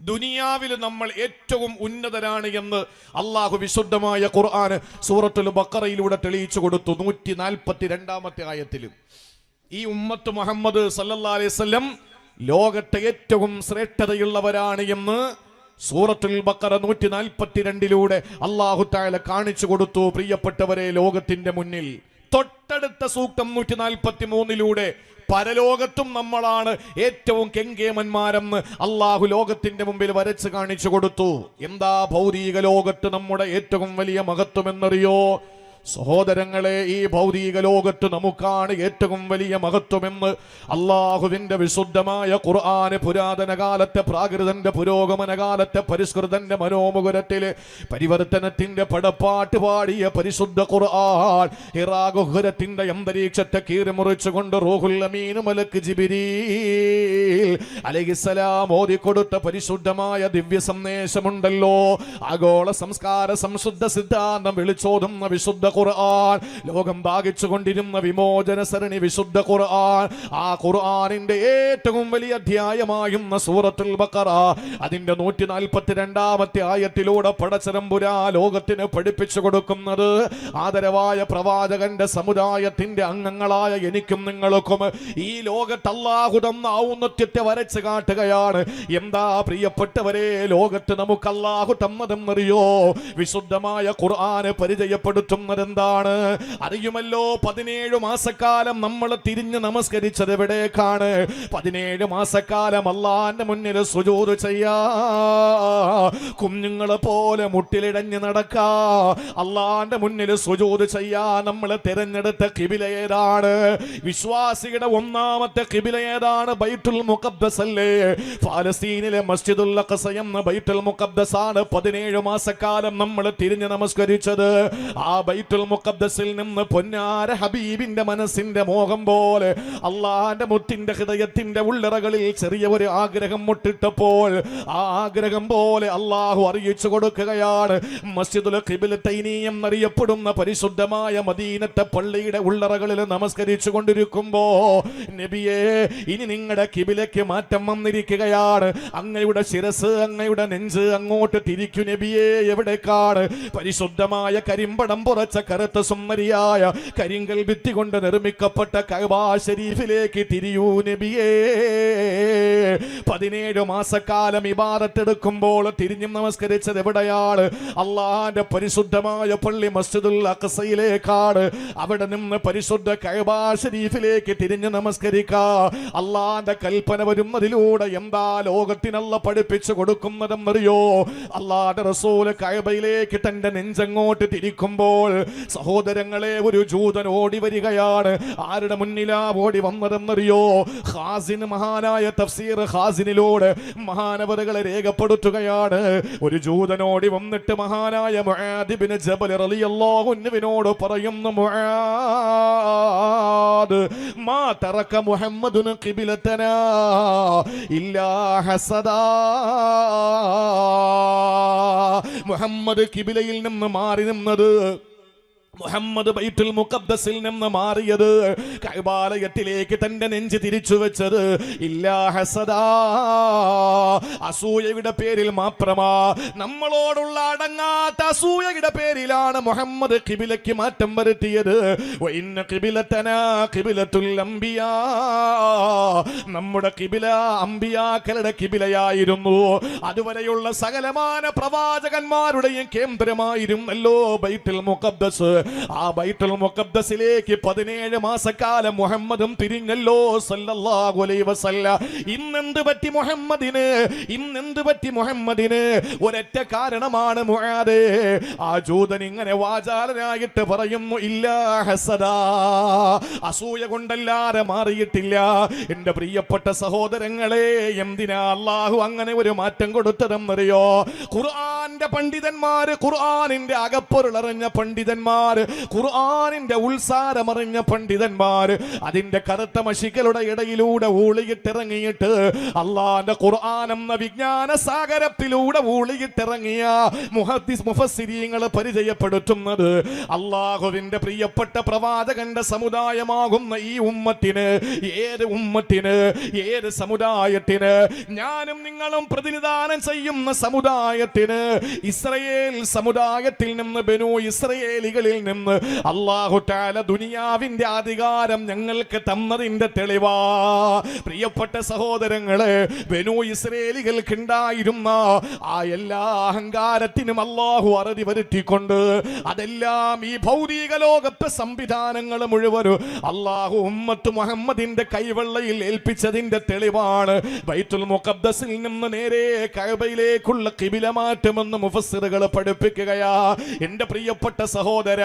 ദുനിയാവിൽ നമ്മൾ ഏറ്റവും ഉന്നതരാണ് എന്ന് അള്ളാഹു വിശുദ്ധമായ ഖുർആൻ സൂറത്തുൽ ബഖറയിലൂടെ തെളിയിച്ചു കൊടുത്തു. 142-ാമത്തെ ആയത്തിൽ ഈ ഉമ്മത്ത് മുഹമ്മദ് സല്ലല്ലാഹു അലൈഹി വസല്ലം ലോകത്തെ ഏറ്റവും ശ്രേഷ്ഠതയുള്ളവരാണ് എന്ന് സൂറത്തുൽ ബഖറ 142-ലൂടെ അല്ലാഹു തആല കാണിച്ചു കൊടുത്തു. പ്രിയപ്പെട്ടവരെ, ലോകത്തിന്റെ മുന്നിൽ തൊട്ടടുത്ത സൂക്തം 143-ലൂടെ പരലോകത്തും നമ്മളാണ് ഏറ്റവും കെങ്കേമന്മാരെന്ന് അള്ളാഹു ലോകത്തിന്റെ മുമ്പിൽ വരച്ച് കാണിച്ചു കൊടുത്തു. എന്താ ഭൗതിക ലോകത്ത് നമ്മുടെ ഏറ്റവും വലിയ മഹത്വമെന്നറിയോ? സഹോദരങ്ങളെ, ഈ ഭൗതിക ലോകത്ത് നമുക്കാണ് ഏറ്റവും വലിയ മഹത്വമെന്ന് അള്ളാഹുവിന്റെ വിശുദ്ധമായ ഖുർആന് പുരാതന കാലത്തെ പ്രാകൃതന്റെ പുരോഗമന കാലത്തെ പരിഷ്കൃതന്റെ മനോമുകുരത്തില് പരിവർത്തനത്തിന്റെ പടപ്പാട്ട് പാടിയ പരിശുദ്ധ ഖുർആൻ ഹിറാഗുഹുരത്തിന്റെ അന്തരീക്ഷത്തെ കീറിമുറിച്ചുകൊണ്ട് റൂഹുൽ അമീൻ മലക്ക് ജിബ്രീൽ അലൈഹിസ്സലാം ഓതിക്കൊടുത്ത പരിശുദ്ധമായ ദിവ്യ സന്ദേശമുണ്ടല്ലോ. ആഗോള സംസ്കാര സംശുദ്ധ സിദ്ധാന്തം വിളിച്ചോതുന്ന വിശുദ്ധ ഖുർആൻ, ലോകം ഭാഗിച്ചു കൊണ്ടിരുന്ന വിമോചന സരണി വിശുദ്ധ ഖുർആൻ, ആ ഖുർആനിന്റെ ഏറ്റവും വലിയ അധ്യായമായുന്ന സൂറത്തുൽ ബഖറ അതിന്റെ 142-ാമത്തെ ആയത്തിലൂടെ പടച്ചതമ്പുരാ ലോകത്തിന് പഠിപ്പിച്ചു കൊടുക്കുന്നത് ആദരവായ പ്രവാചകന്റെ സമുദായത്തിന്റെ അംഗങ്ങളായ എനിക്കും നിങ്ങൾക്കും ഈ ലോകത്ത് അല്ലാഹു തന്ന ഔന്നത്യത്തെ വരച്ച് കാട്ടുകയാണ്. എന്താ പ്രിയപ്പെട്ടവരെ, ലോകത്ത് നമുക്ക് അല്ലാഹു തന്നതെന്നറിയോ? വിശുദ്ധമായ ഖുർആന് പരിചയപ്പെടുത്തുന്നത് എന്താണ് അറിയുമല്ലോ? 17 മാസക്കാലം നമ്മൾ തിരിഞ്ഞ് നമസ്കരിച്ചത് എവിടേക്കാണ്? 17 മാസക്കാലം അള്ളാന്റെ മുന്നിൽ സുജൂദ് ചെയ്യാ, കുഞ്ഞുങ്ങളെ പോലെ മുട്ടിലിടഞ്ഞ് നടക്കാ, അള്ളാന്റെ മുന്നിൽ സുജൂദ് ചെയ്യാ നമ്മൾ തിരഞ്ഞെടുത്ത ഖിബില ഏതാണ്? വിശ്വാസിയുടെ ഒന്നാമത്തെ ഖിബില ഏതാണ്? ബൈത്തുൽ മുഖദ്ദസ് അല്ലേ? ഫലസ്തീനിലെ മസ്ജിദുൽ അഖ്സ എന്ന ബൈത്തുൽ മുഖദ്ദസ് ആണ് 17 മാസക്കാലം നമ്മൾ തിരിഞ്ഞ് നമസ്കരിച്ചത്. ആ ബൈത്തുൽ മുഖദ്ദസിൽ നിന്ന് പൊന്നാര ഹബീബിന്റെ മനസ്സിന്റെ മോഹം പോലെ അള്ളാന്റെ മുത്തിന്റെ ഹൃദയത്തിന്റെ ഉള്ളറകളിൽ ചെറിയ ഒരു ആഗ്രഹം മുട്ടിട്ടപ്പോൾ ആ ആഗ്രഹം പോലെ അള്ളാഹു അറിയിച്ചു കൊടുക്കുകയാണ്. മസ്ജിദുൽ ഖിബ്ലത്തൈനി എന്നറിയപ്പെടുന്ന പരിശുദ്ധമായ മദീനത്തെ പള്ളിയുടെ ഉള്ളറകളിൽ നമസ്കരിച്ചു കൊണ്ടിരിക്കുമ്പോ നബിയേ, ഇനി നിങ്ങളുടെ ഖിബിലയ്ക്ക് മാറ്റം വന്നിരിക്കുകയാണ്. അങ്ങയുടെ ശിരസ്, അങ്ങയുടെ നെഞ്ച് അങ്ങോട്ട് തിരിക്കു നബിയേ. എവിടേക്കാണ്? പരിശുദ്ധമായ കരിമ്പടം പുറച്ച കറുത്ത സുന്ദരിയായ കരിങ്കൽ ഭിത്തി കൊണ്ട് നിർമ്മിക്കപ്പെട്ട കഅബ ശരീഫിലേക്ക് തിരിയൂ നബിയേ. 17 മാസക്കാലം ഇബാദത്ത് എടുക്കുമ്പോൾ തിരിഞ്ഞു നമസ്കരിച്ചത് എവിടെയാണ്? അള്ളാന്റെ പരിശുദ്ധമായ പള്ളി മസ്ജിദുൽ അഖ്സയിലേക്കാണ്. അവിടെ നിന്ന് പരിശുദ്ധ കഅബ ശരീഫിലേക്ക് തിരിഞ്ഞു നമസ്കരിക്കാ. അള്ളാന്റെ കൽപ്പന വരുന്നതിലൂടെ എന്താ ലോകത്തിനല്ല പഠിപ്പിച്ചു കൊടുക്കുന്നതെന്നറിയോ? അള്ളാന്റെ റസൂല് കഅബയിലേക്ക് തന്റെ നെഞ്ചങ്ങോട്ട് തിരിക്കുമ്പോൾ സഹോദരങ്ങളെ, ഒരു ജൂതൻ ഓടി വരികയാണ്. ആരുടെ മുന്നിലാ ഓടി വന്നതെന്നറിയോ? ഖാസിൻ, മഹാനായ തഫ്സീർ ഖാസിനിലൂടെ മഹാനവറുകളെ രേഖപ്പെടുത്തുകയാണ്. ഒരു ജൂതൻ ഓടി വന്നിട്ട് മഹാനായ മുആദ് ഇബ്നു ജബൽ റളിയല്ലാഹു അൻഹുവിനോട് പറയുന്നു, മുആദ്, മാ തറക മുഹമ്മദുൻ ഖിബ്ലതനാ ഇല്ലാ ഹസദാ. മുഹമ്മദ് ഖിബ്ലയിൽ നിന്ന് മാറി നിന്നത്, മുഹമ്മദ് ബൈത്തുൽ മുഖദ്ദസിൽ നിന്ന് മാറിയത്, കഅബാലയത്തിലേക്ക് തന്റെ നെഞ്ച് തിരിച്ചു വെച്ചത് ഇല്ലാ ഹസദാ, അസൂയയുടെ പേരിൽ മാത്രമാ. നമ്മളോടുള്ള അടങ്ങാത്ത അസൂയയുടെ പേരിലാണ് മുഹമ്മദ് ഖിബിലയ്ക്ക് മാറ്റം വരുത്തിയത്. വഇന്ന ഖിബിലതനാ ഖിബിലത്തുൽ അംബിയാ, നമ്മുടെ ഖിബില അംബിയാക്കളുടെ ഖിബിലയായിരുന്നു. അതുവരെയുള്ള സകലമാന പ്രവാചകന്മാരുടെയും കേന്ദ്രമായിരുന്നല്ലോ ബൈത്തുൽ മുഖദ്ദസ്. ആ ബൈത്തുൽ മുഖദ്ദസിലേക്ക് 17 മാസക്കാലം മുഹമ്മദും തിരിഞ്ഞല്ലോ സല്ലല്ലാഹു അലൈഹി വസല്ലം. ഇന്നെന്ത് പറ്റി മുഹമ്മദിന്? ഇന്നെന്ത് പറ്റി മുഹമ്മദിന്? ഒരൊറ്റ കാരണമാണ് മുആദേ. ആ ജൂതൻ ഇങ്ങനെ വാചാലനായിട്ട് പറയുന്നു, ഇല്ലാ ഹസദാ, അസൂയ കൊണ്ടല്ലാതെ മാറിയിട്ടില്ല. എന്റെ പ്രിയപ്പെട്ട സഹോദരങ്ങളെ, എന്തിനാ അല്ലാഹു അങ്ങനെ ഒരു മാറ്റം കൊടുത്തതെന്നറിയോ? ഖുർആന്റെ ഖുർആനിന്റെ പണ്ഡിതന്മാര്, ഖുർആനിന്റെ അകപ്പൊരുളറിഞ്ഞ പണ്ഡിതന്മാര്, ഖുർആനിന്റെ ഉത്സാരമറിഞ്ഞ പണ്ഡിതന്മാര് അതിന്റെ കറുത്ത മഷികളുടെ ഇടയിലൂടെ ഊളിയിട്ടിറങ്ങിയിട്ട് അള്ളാന്റെ ഖുർആൻ എന്ന വിജ്ഞാന സാഗരത്തിലൂടെ ഊളിയിട്ടിറങ്ങിയ മുഫസ്സിരീങ്ങൾ പരിചയപ്പെടുത്തുന്നത് അള്ളാഹുവിന്റെ പ്രിയപ്പെട്ട പ്രവാചകന്റെ സമുദായമാകുന്ന ഈ ഉമ്മത്തിന്, ഏത് സമുദായത്തിന്, ഞാനും നിങ്ങളും പ്രതിനിധാനം ചെയ്യുന്ന സമുദായത്തിന്, ഇസ്രയേൽ സമുദായത്തിൽ നിന്ന്, ബനൂ ഇസ്രയേലികളിൽ നിന്ന് അല്ലാഹു തആല ദുനിയാവിന്റെ അധികാരം ഞങ്ങൾക്ക് തന്നതിന്റെ തെളിവാ. പ്രിയപ്പെട്ട സഹോദരങ്ങളെ, ബനൂ ഇസ്രയേലികൾക്ക് ഉണ്ടായിരുന്ന ആ എല്ലാ അഹങ്കാരത്തിനും അല്ലാഹു അറുതി വരുത്തിക്കൊണ്ട് അതെല്ലാം ഈ ഭൗതിക ലോകത്തെ സംവിധാനങ്ങൾ മുഴുവനും അല്ലാഹു ഉമ്മത്ത് മുഹമ്മദിന്റെ കൈവെള്ളയിൽ ഏൽപ്പിച്ചതിന്റെ തെളിവാണ്. ബൈത്തുൽ മുഖദ്ദസിൽ നിന്ന് നേരെ കഅബയിലേക്കുള്ള ഖിബില മാറ്റമെന്ന് മുഫസ്സിറുകൾ പഠിപ്പിക്കുകയാ. എന്റെ പ്രിയപ്പെട്ട സഹോദര,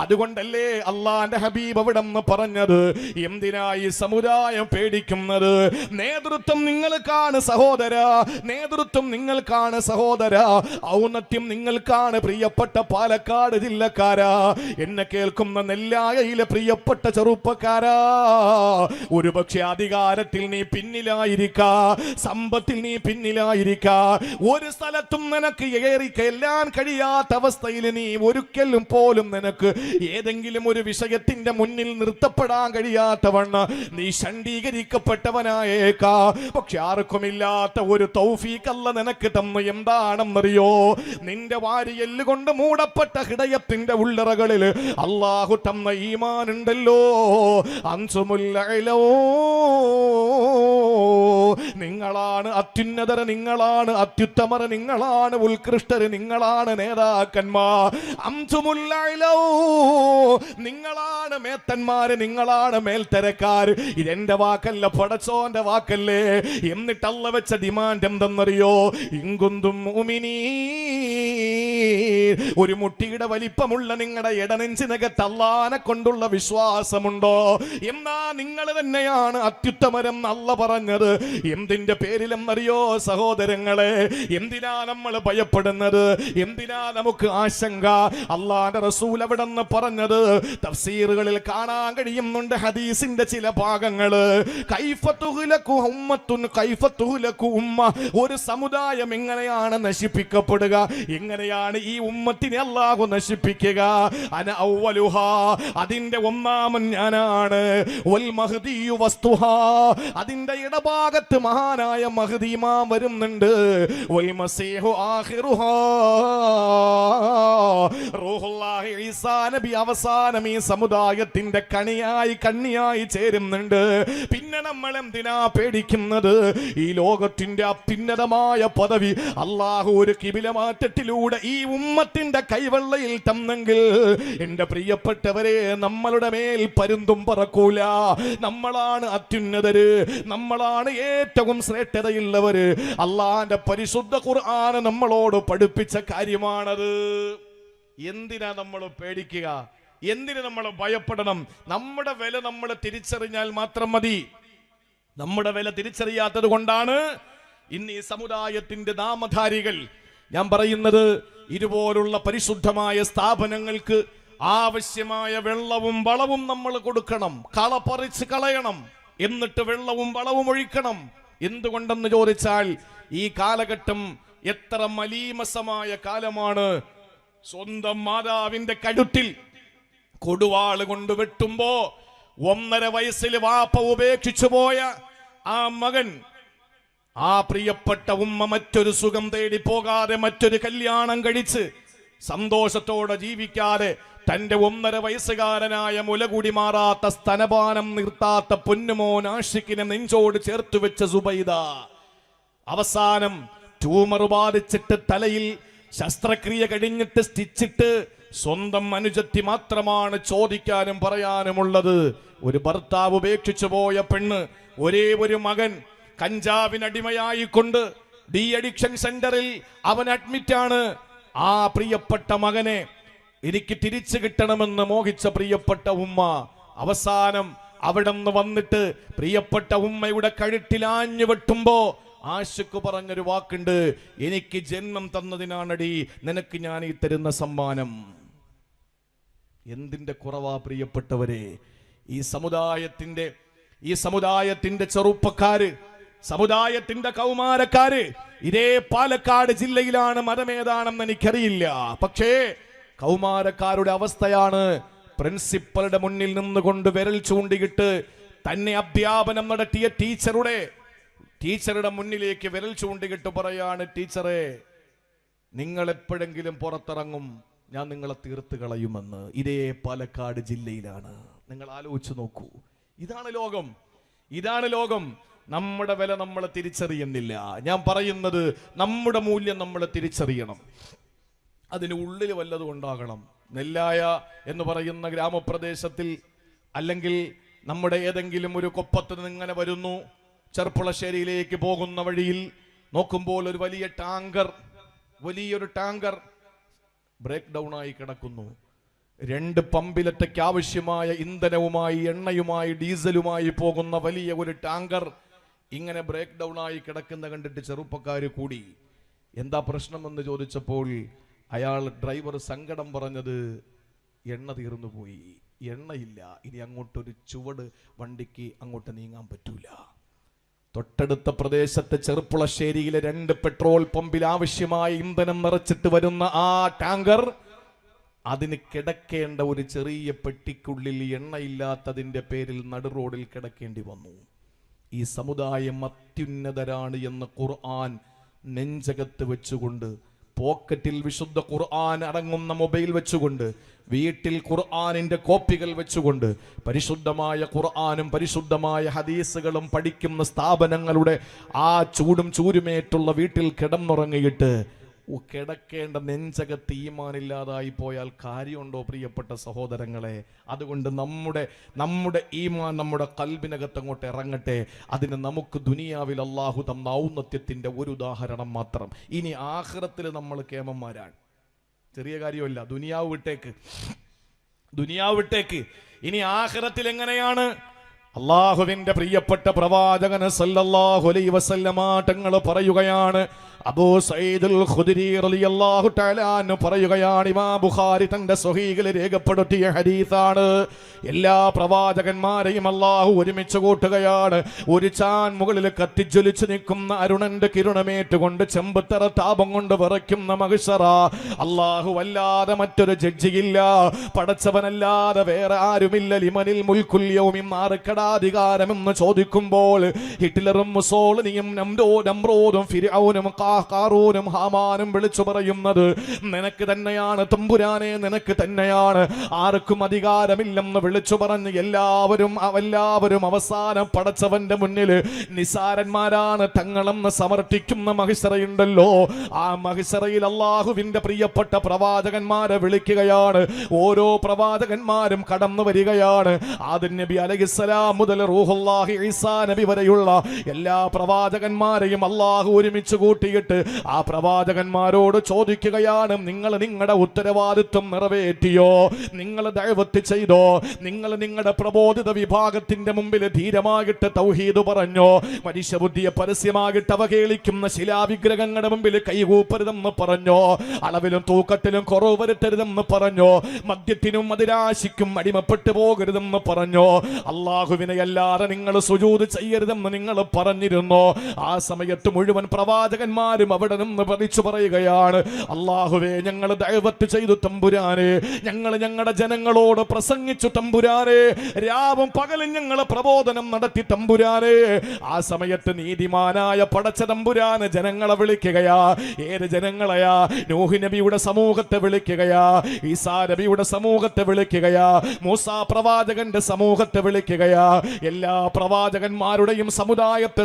അതുകൊണ്ടല്ലേ അള്ളാന്റെ ഹബീബ് അവിടെ പറഞ്ഞത്, എന്തിനായി സമുദായം പേടിക്കുന്നത്? നേതൃത്വം നിങ്ങൾക്കാണ് സഹോദര, നേതൃത്വം നിങ്ങൾക്കാണ് സഹോദര, ഔന്നത്യം നിങ്ങൾക്കാണ് പ്രിയപ്പെട്ട പാലക്കാട് ജില്ലക്കാരാ, എന്നെ കേൾക്കുന്ന നെല്ലായയിലെ പ്രിയപ്പെട്ട ചെറുപ്പക്കാരാ. ഒരുപക്ഷെ അധികാരത്തിൽ നീ പിന്നിലായിരിക്കാ, സമ്പത്തിൽ നീ പിന്നിലായിരിക്കാ, ഒരു സ്ഥലത്തും നിനക്ക് ഏറിക്കെല്ലാൻ കഴിയാത്ത അവസ്ഥയിൽ നീ ഒരിക്കലും പോലും നിനക്ക് ഏതെങ്കിലും ഒരു വിഷയത്തിന്റെ മുന്നിൽ നിർത്തപ്പെടാൻ കഴിയാത്തവണ്ണം നീ ഷണ്ഡീകരിക്കപ്പെട്ടവനായേക്കാ. പക്ഷെ ആർക്കുമില്ലാത്ത ഒരു തൗഫീഖ് അല്ലാഹ് നിനക്ക് തന്നു. എന്താണെന്നറിയോ? നിന്റെ വാരിയെല്ല് കൊണ്ട് മൂടപ്പെട്ട ഹൃദയത്തിന്റെ ഉള്ളറകളിൽ അല്ലാഹു തന്ന ഈമാൻ ഉണ്ടല്ലോ. അൻസുമുല്ലഅലോ, നിങ്ങളാണ് അത്യുന്നതർ, നിങ്ങളാണ് അത്യുത്തമർ, നിങ്ങളാണ് ഉത്കൃഷ്ടർ, നിങ്ങളാണ് നേതാക്കന്മാർ. അംസുമുല്ലഅലോ, നിങ്ങളാണ് മേത്തന്മാര്, നിങ്ങളാണ് മേൽത്തരക്കാർ. ഇതെന്റെ വാക്കല്ല, പടച്ചോന്റെ വാക്കല്ലേ. എന്നിട്ട് അല്ലാഹു വെച്ച ഡിമാൻഡ് എന്തെന്നറിയോ? ഇൻകുന്തും മുഅ്മിനീൻ, ഒരു മുട്ടിയുടെ വലിപ്പമുള്ള നിങ്ങളുടെ ഇടനെഞ്ചിനകത്ത് അല്ലാഹനെ കൊണ്ടുള്ള വിശ്വാസമുണ്ടോ? എന്നാ നിങ്ങൾ തന്നെയാണ് അത്യുത്തമരെന്ന് അല്ലാഹു പറഞ്ഞത്. എന്തിന്റെ പേരിലെന്നറിയോ സഹോദരങ്ങളെ? എന്തിനാ നമ്മൾ ഭയപ്പെടുന്നത്? എന്തിനാ നമുക്ക് ആശങ്ക? അല്ലാഹുവിന്റെ റസൂൽ അവിടെ നിന്ന് പറഞ്ഞത് തഫ്സീറുകളിൽ കാണാൻ കഴിയുന്നുണ്ട്. ഹദീസിന്റെ ചില ഭാഗങ്ങള്, കൈഫ തുഹ്ലകു ഉമ്മത്തുൻ, കൈഫ തുഹ്ലകു ഉമ്മ, ഒരു സമുദായം എങ്ങനെയാണ് നശിപ്പിക്കപ്പെടുക, എങ്ങനെയാണ് ഈ ഉമ്മത്തിനെ അല്ലാഹു നശിപ്പിക്കുക? അന അവ്വലുഹാ, അതിന്റെ ഒന്നാമൻ ഞാനാണ്. വൽ മഹ്ദിയു വസ്തുഹാ, അതിന്റെ ഇടഭാഗത്ത് മഹാനായ മഹ്ദി ഇമാം വരുന്നുണ്ട്. വൽ മസീഹു ആഖിറുഹാ, റൂഹുല്ലാഹി ഈസാ നബി അവസാനം ഈ സമുദായത്തിന്റെ കണ്ണിയായി ചേരുന്നുണ്ട്. പിന്നെ നമ്മൾ എന്തിനാ പേടിക്കുന്നത്? ഈ ലോകത്തിന്റെ അത്യുന്നതമായ പദവി അല്ലാഹു ഒരു കിബില മാറ്റത്തിലൂടെ ഈ ഉമ്മത്തിന്റെ കൈവെള്ളയിൽ തന്നെങ്കിൽ എന്റെ പ്രിയപ്പെട്ടവരെ, നമ്മളുടെ മേൽ പരുന്തും പറക്കൂല. നമ്മളാണ് അത്യുന്നതര്, നമ്മളാണ് ഏറ്റവും ശ്രേഷ്ഠതയുള്ളവര്. അള്ളാന്റെ പരിശുദ്ധ ഖുർആൻ നമ്മളോട് പഠിപ്പിച്ച കാര്യമാണത്. എന്തിനാ നമ്മൾ പേടിക്കുക? എന്തിന് നമ്മൾ ഭയപ്പെടണം? നമ്മുടെ വില നമ്മൾ തിരിച്ചറിഞ്ഞാൽ മാത്രം മതി. നമ്മുടെ വില തിരിച്ചറിയാത്തത് കൊണ്ടാണ് ഇന്ന് ഈ സമുദായത്തിന്റെ നാമധാരികൾ, ഞാൻ പറയുന്നത്, ഇതുപോലുള്ള പരിശുദ്ധമായ സ്ഥാപനങ്ങൾക്ക് ആവശ്യമായ വെള്ളവും വളവും നമ്മൾ കൊടുക്കണം. കള പറിച്ച് കളയണം, എന്നിട്ട് വെള്ളവും വളവും ഒഴിക്കണം. എന്തുകൊണ്ടെന്ന് ചോദിച്ചാൽ ഈ കാലഘട്ടം എത്ര മലീമസമായ കാലമാണ്. സ്വന്തം മാതാവിന്റെ കഴുത്തിൽ കൊടുവാള് കൊണ്ട് വെട്ടുമ്പോ 1.5 വയസ്സിൽ വാപ്പ ഉപേക്ഷിച്ചു പോയ ആ മകൻ, ആ പ്രിയപ്പെട്ട ഉമ്മ മറ്റൊരു സുഖം തേടി പോകാതെ, മറ്റൊരു കല്യാണം കഴിച്ച് സന്തോഷത്തോടെ ജീവിക്കാതെ തന്റെ 1.5 വയസ്സുകാരനായ മുലകൂടി മാറാത്ത സ്തനപാനം നിർത്താത്ത പൊന്നുമോൻ ആഷിഖിനെ നെഞ്ചോട് ചേർത്ത് വെച്ച സുബൈദ അവസാനം ട്യൂമർ ബാധിച്ചിട്ട് തലയിൽ ശസ്ത്രക്രിയ കഴിഞ്ഞിട്ട് സ്റ്റിച്ചിട്ട് സ്വന്തം അനുജത്തി മാത്രമാണ് ചോദിക്കാനും പറയാനുമുള്ളത്. ഒരു ഭർത്താവ് ഉപേക്ഷിച്ചു പോയ പെണ്ണ്, ഒരേ ഒരു മകൻ കഞ്ചാവിനടിമയായിക്കൊണ്ട് ഡി അഡിക്ഷൻ സെന്ററിൽ അവൻ അഡ്മിറ്റാണ്. ആ പ്രിയപ്പെട്ട മകനെ എനിക്ക് തിരിച്ചു കിട്ടണമെന്ന് മോഹിച്ച പ്രിയപ്പെട്ട ഉമ്മ അവസാനം അവിടെ നിന്ന് വന്നിട്ട് പ്രിയപ്പെട്ട ഉമ്മയുടെ കഴുത്തിൽ ആഞ്ഞു വെട്ടുമ്പോ ആശിക്ക് പറഞ്ഞൊരു വാക്കുണ്ട്, എനിക്ക് ജന്മം തന്നതിനാണടി നിനക്ക് ഞാൻ ഈ തരുന്ന സമ്മാനം. എന്തിന്റെ കുറവാ പ്രിയപ്പെട്ടവരെ? ഈ സമുദായത്തിന്റെ ചെറുപ്പക്കാര്, സമുദായത്തിന്റെ കൗമാരക്കാര് ഇതേ പാലക്കാട് ജില്ലയിലാണ്. മതമേതാണെന്ന് എനിക്കറിയില്ല. പക്ഷേ കൗമാരക്കാരുടെ അവസ്ഥയാണ് പ്രിൻസിപ്പലുടെ മുന്നിൽ നിന്നുകൊണ്ട് വിരൽ ചൂണ്ടിയിട്ട് തന്നെ അധ്യാപനം നടത്തിയ ടീച്ചറുടെ മുന്നിലേക്ക് വിരൽ ചൂണ്ടിയിട്ട് പറയാണ്, ടീച്ചറെ നിങ്ങൾ എപ്പോഴെങ്കിലും പുറത്തിറങ്ങും, ഞാൻ നിങ്ങളെ തീർത്ത് കളയുമെന്ന്. ഇതേ പാലക്കാട് ജില്ലയിലാണ്. നിങ്ങൾ ആലോചിച്ച് നോക്കൂ. ഇതാണ് ലോകം. നമ്മുടെ വില നമ്മൾ തിരിച്ചറിയുന്നില്ല. ഞാൻ പറയുന്നത് നമ്മുടെ മൂല്യം നമ്മൾ തിരിച്ചറിയണം. അതിന് ഉള്ളിൽ വല്ലതും ഉണ്ടാകണം. നെല്ലായ എന്ന് പറയുന്ന ഗ്രാമപ്രദേശത്തിൽ അല്ലെങ്കിൽ നമ്മുടെ ഏതെങ്കിലും ഒരു കൊപ്പത്ത് നിന്ന് ഇങ്ങനെ വരുന്നു, ചെർപ്പുളശ്ശേരിയിലേക്ക് പോകുന്ന വഴിയിൽ നോക്കുമ്പോൾ ഒരു വലിയൊരു ടാങ്കർ ബ്രേക്ക് ഡൗൺ ആയി കിടക്കുന്നു. 2 പമ്പിലത്തേക്ക് ആവശ്യമായ ഇന്ധനവുമായി, എണ്ണയുമായി, ഡീസലുമായി പോകുന്ന വലിയ ഒരു ടാങ്കർ ഇങ്ങനെ ബ്രേക്ക് ഡൗൺ ആയി കിടക്കുന്ന കണ്ടിട്ട് ചെറുപ്പക്കാർ കൂടി. എന്താ പ്രശ്നമെന്ന് ചോദിച്ചപ്പോൾ ഡ്രൈവർ സങ്കടം പറഞ്ഞത്, എണ്ണ തീർന്നു പോയി, എണ്ണയില്ല, ഇനി അങ്ങോട്ടൊരു ചുവട് വണ്ടിക്ക് അങ്ങോട്ട് നീങ്ങാൻ പറ്റൂല. തൊട്ടടുത്ത പ്രദേശത്തെ ചെറുപ്പുളശ്ശേരിയിലെ 2 പെട്രോൾ പമ്പിൽ ആവശ്യമായ ഇന്ധനം നിറച്ചിട്ട് വരുന്ന ആ ടാങ്കർ അതിന് കിടക്കേണ്ട ഒരു ചെറിയ പെട്ടിക്കുള്ളിൽ എണ്ണയില്ലാത്തതിന്റെ പേരിൽ നടു റോഡിൽ കിടക്കേണ്ടി വന്നു. ഈ സമുദായം അത്യുന്നതരാണ് എന്ന് ഖുർആൻ നെഞ്ചകത്ത് വെച്ചുകൊണ്ട്, പോക്കറ്റിൽ വിശുദ്ധ ഖുർആൻ അടങ്ങുന്ന മൊബൈൽ വെച്ചുകൊണ്ട്, വീട്ടിൽ ഖുർആനിന്റെ കോപ്പികൾ വെച്ചുകൊണ്ട് പരിശുദ്ധമായ ഖുർആനും പരിശുദ്ധമായ ഹദീസുകളും പഠിക്കുന്ന സ്ഥാപനങ്ങളുടെ ആ ചൂടും ചൂരുമേറ്റുള്ള വീട്ടിൽ കിടന്നുറങ്ങിയിട്ട് കിടക്കേണ്ട നെഞ്ചകത്ത് ഈമാനില്ലാതായി പോയാൽ കാര്യമുണ്ടോ പ്രിയപ്പെട്ട സഹോദരങ്ങളെ? അതുകൊണ്ട് നമ്മുടെ ഈമാൻ നമ്മുടെ കൽബിനകത്ത് അങ്ങോട്ട് ഇറങ്ങട്ടെ. അതിന് നമുക്ക് ദുനിയാവിൽ അള്ളാഹു തന്ന ഔന്നത്യത്തിന്റെ ഒരു ഉദാഹരണം മാത്രം. ഇനി ആഖിറത്തിൽ നമ്മൾ കേമന്മാരാണ്. ചെറിയ കാര്യമല്ല. ദുനിയാവ് വിട്ടേക്ക്. ഇനി ആഖിറത്തിൽ എങ്ങനെയാണ്? അള്ളാഹുവിന്റെ പ്രിയപ്പെട്ട പ്രവാചകൻ സല്ലല്ലാഹു അലൈഹി വസല്ലമ തങ്ങൾ പറയുകയാണ്, അബൂ സഈദുൽ ഖുദരി റളിയല്ലാഹു തആല അൻഹു പറയുകയാണ്, ഇമാം ബുഖാരി തന്റെ സ്വഹീഹിൽ രേഖപ്പെടുത്തിയ ഹദീസാണ്. എല്ലാ പ്രവാചകന്മാരെയും അള്ളാഹു ഒരുമിച്ച് കൂട്ടുകയാണ്. ഒരു ചാൻ മുകളിൽ കത്തിജ്വലിച്ച് നിൽക്കുന്ന അരുണന്റെ കിരണമേറ്റുകൊണ്ട് ചെമ്പുത്തറ താപം കൊണ്ട് വിറയ്ക്കുന്ന മഹ്ശറ. അള്ളാഹു അല്ലാതെ മറ്റൊരു ജഡ്ജിയില്ല, പടച്ചവനല്ലാതെ വേറെ ആരുമില്ല. ലിമനിൽ മുൽക്കുൽ യൗമി, ആർക്കടാധികാരം എന്ന് ചോദിക്കുമ്പോൾ ഹിറ്റ്ലറും മുസോളിനിയും നമ്രോദും ഫിർഔനും ഖാറൂനും ഹാമാനും വിളിച്ചു പറയുന്നത് നിനക്ക് തന്നെയാണ് തമ്പുരാനെ, നിനക്ക് തന്നെയാണ്, ആർക്കും അധികാരമില്ലെന്ന് വിളിച്ചു പറഞ്ഞ് എല്ലാവരും അവസാനം പടച്ചവന്റെ മുന്നിൽ നിസാരന്മാരാണ് തങ്ങളെന്ന് സമർത്ഥിക്കുന്ന മഹ്ശറയുണ്ടല്ലോ. ആ മഹ്ശറയിൽ അള്ളാഹുവിന്റെ പ്രിയപ്പെട്ട പ്രവാചകന്മാരെ വിളിക്കുകയാണ്. ഓരോ പ്രവാചകന്മാരും കടന്നു വരികയാണ്. ആദം നബി അലൈഹിസ്സലാം മുതൽ റൂഹുല്ലാഹി ഈസാ നബി വരെയുള്ള എല്ലാ പ്രവാചകന്മാരെയും അള്ളാഹു ഒരുമിച്ച് കൂട്ടിയിട്ട് ആ പ്രവാചകന്മാരോട് ചോദിക്കുകയാണ്, നിങ്ങൾ നിങ്ങളുടെ ഉത്തരവാദിത്വം നിറവേറ്റിയോ? നിങ്ങൾ ദഅവത്ത് ചെയ്തോ? നിങ്ങൾ നിങ്ങളുടെ പ്രബോധിത വിഭാഗത്തിന്റെ മുമ്പിൽ ധീരമായിട്ട് തൗഹീദ് പറഞ്ഞോ? മനുഷ്യബുദ്ധിയെ പരസ്യമായിട്ട് അവഹേളിക്കുന്ന ശിലാവിഗ്രഹങ്ങളുടെ മുമ്പിൽ കൈകൂപ്പരുതെന്ന് പറഞ്ഞോ? അളവിലും തൂക്കത്തിലും കുറവ് വരുത്തരുതെന്ന് പറഞ്ഞോ? മദ്യത്തിനും മദിരാശിക്കും അടിമപ്പെട്ടു പോകരുതെന്ന് പറഞ്ഞോ? അള്ളാഹുവിനെ അല്ലാതെ നിങ്ങൾ സുജൂദ് ചെയ്യരുതെന്ന് നിങ്ങൾ പറഞ്ഞിരുന്നോ? ആ സമയത്ത് മുഴുവൻ പ്രവാചകന്മാരും അവിടെ നിന്ന് പതിച്ചു പറയുകയാണ്, അള്ളാഹുവേ ഞങ്ങൾ ദഅവത്ത് ചെയ്തു തമ്പുരാനെ, ഞങ്ങൾ ഞങ്ങളുടെ ജനങ്ങളോട് പ്രസംഗിച്ചു തമ്പുരാനെ, രാവും പകലും ഞങ്ങൾ പ്രബോധനം നടത്തി തമ്പുരാനെ. ആ സമയത്ത് നീതിമാനായ പടച്ച തമ്പുരാന് ജനങ്ങളെ വിളിക്കുകയാ. ഏത് ജനങ്ങളെയാ? നൂഹ് നബിയുടെ സമൂഹത്തെ വിളിക്കുകയാ, ഈസാ നബിയുടെ സമൂഹത്തെ വിളിക്കുകയാ, മൂസാ പ്രവാചകന്റെ സമൂഹത്തെ വിളിക്കുകയാ. എല്ലാ പ്രവാചകന്മാരുടെയും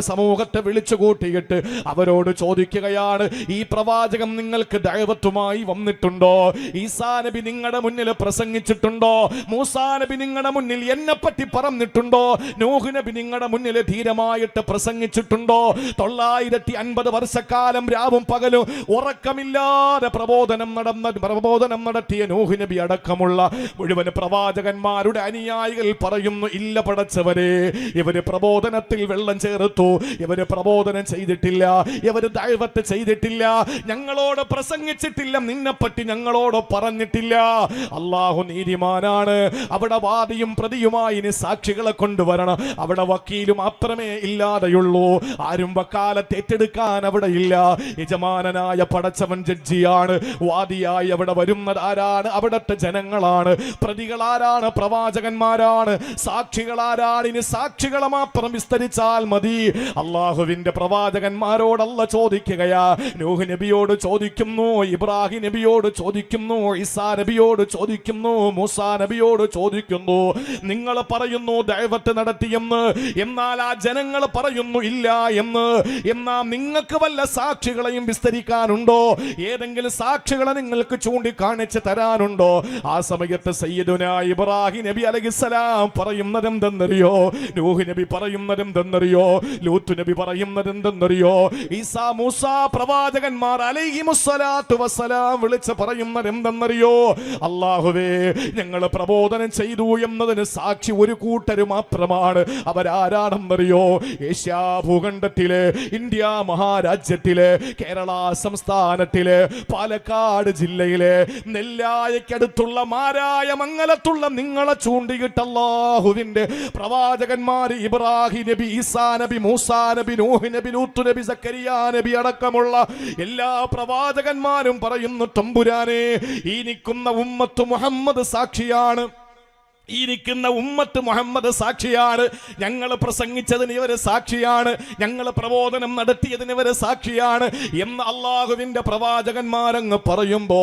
സമൂഹത്തെ വിളിച്ചു കൂട്ടിയിട്ട് അവരോട് ചോദിക്കുക, ചോദിക്കുകയാണ്, ഈ പ്രവാചകൻ നിങ്ങൾക്ക് ദഅവത്തുമായി വന്നിട്ടുണ്ടോ? ഈസാ നബി നിങ്ങളുടെ മുന്നിൽ പ്രസംഗിച്ചിട്ടുണ്ടോ? മൂസാ നബി നിങ്ങളുടെ മുന്നിൽ എന്നെപ്പറ്റി പറഞ്ഞിട്ടുണ്ടോ? നൂഹ് നബി നിങ്ങളുടെ മുന്നിൽ ധീരമായിട്ട് പ്രസംഗിച്ചിട്ടുണ്ടോ? 950 വർഷക്കാലം രാവും പകലും ഉറക്കമില്ലാതെ പ്രബോധനം നടത്തിയ നൂഹ് നബി അടക്കമുള്ള മുഴുവൻ പ്രവാചകന്മാരുടെ അനുയായികൾ പറയുന്നു, ഇല്ല പടച്ചവരെ, ഇവര് പ്രബോധനത്തിൽ വെള്ളം ചേർത്തു, ഇവര് പ്രബോധനം ചെയ്തിട്ടില്ല, ഇവര് ദഅവത്ത് ചെയ്തിട്ടില്ല, ഞങ്ങളോട് പ്രസംഗിച്ചിട്ടില്ല, നിന്നെപ്പറ്റി ഞങ്ങളോട് പറഞ്ഞിട്ടില്ല. അല്ലാഹു നീതിമാനാണ്. അവിടെ വാദിയും പ്രതിയുമായി ഇനി സാക്ഷികളെ കൊണ്ടുവരണം. അവിടെ വക്കീലും മാത്രമേ ഇല്ലാതെയുള്ളൂ. ആരും വക്കാലത്ത് ഏറ്റെടുക്കാൻ അവിടെ ഇല്ല. യജമാനനായ പടച്ചവൻ ജഡ്ജിയാണ്. വാദിയായി അവിടെ വരുന്നത് ആരാണ്? അവിടത്തെ ജനങ്ങളാണ്. പ്രതികളാരാണ്? പ്രവാചകന്മാരാണ്. സാക്ഷികളാരാണ്? ഇനി സാക്ഷികളെ മാത്രം വിസ്തരിച്ചാൽ മതി. അള്ളാഹുവിന്റെ പ്രവാചകന്മാരോട് അല്ലാഹു ചോദിക്കുകയാ. നൂഹ് നബിയോട് ചോദിക്കുന്നു, ഇബ്രാഹിം നബിയോട് ചോദിക്കുന്നു, ഈസാ നബിയോട് ചോദിക്കുന്നു, മൂസാ നബിയോട് ചോദിക്കുന്നു. നിങ്ങൾ പറയുന്നു ദഅവത്ത് നടത്തിയെന്ന്, എന്നാൽ ആ ജനങ്ങൾ പറയുന്നു ഇല്ല എന്ന്. എന്നാൽ നിങ്ങൾക്ക് വല്ല സാക്ഷികളെയും വിസ്തരിക്കാനുണ്ടോ? ഏതെങ്കിലും സാക്ഷികളെ നിങ്ങൾക്ക് ചൂണ്ടിക്കാണിച്ച് തരാനുണ്ടോ? ആ സമയത്ത് സയ്യിദുനാ ഇബ്രാഹിം നബി അലൈഹിസ്സലാം പറയുന്നത് എന്തെന്നറിയോ? നൂഹ് നബി പറയുന്നത് എന്തെന്നറിയോ? ലൂത്ത് നബി പറയുന്നത് എന്തെന്നറിയോ? ഈസാ മൂസാ പ്രവാചകന്മാർ അലൈഹിമുസ്സലാത്തു വസ്സലാം വിളിച്ച് പറയുന്നത് എന്തെന്നറിയോ? അല്ലാഹുവേ, ഞങ്ങൾ പ്രബോധനം ചെയ്തു എന്നതിന് സാക്ഷി ഒരു കൂട്ടര് മാത്രമാണ്. അവരാരാണെന്നറിയോ? ഏഷ്യാ ഭൂഖണ്ഡത്തിലെ, ഇന്ത്യ മഹാരാജ്യത്തിലെ, കേരള സംസ്ഥാനത്തിലെ, പാലക്കാട് ജില്ലയിലെ നെല്ലായക്കടുത്തുള്ള മാരായ മംഗലത്തുള്ള നിങ്ങളെ ചൂണ്ടിയിട്ട് അല്ലാഹുവിന്റെ പ്രവാചകന്മാർ ഇബ്രാഹിം നബി, ഈസാ നബി, മൂസാ നബി, നൂഹ് നബി, ലൂത്ത് നബി, സക്കരിയാ നബി അടക്കമുള്ള എല്ലാ പ്രവാചകന്മാരും പറയുന്നു, തമ്പുരാനെ, ഈ നിൽക്കുന്ന ഉമ്മത്ത് മുഹമ്മദ് സാക്ഷിയാണ്. ഈ നിൽക്കുന്ന ഉമ്മത്ത് മുഹമ്മദ് സാക്ഷിയാണ്. ഞങ്ങൾ പ്രസംഗിച്ചതിന് ഇവര് സാക്ഷിയാണ്, ഞങ്ങൾ പ്രബോധനം നടത്തിയതിന് ഇവര് സാക്ഷിയാണ് എന്ന് അള്ളാഹുവിന്റെ പ്രവാചകന്മാരങ്ങ് പറയുമ്പോ,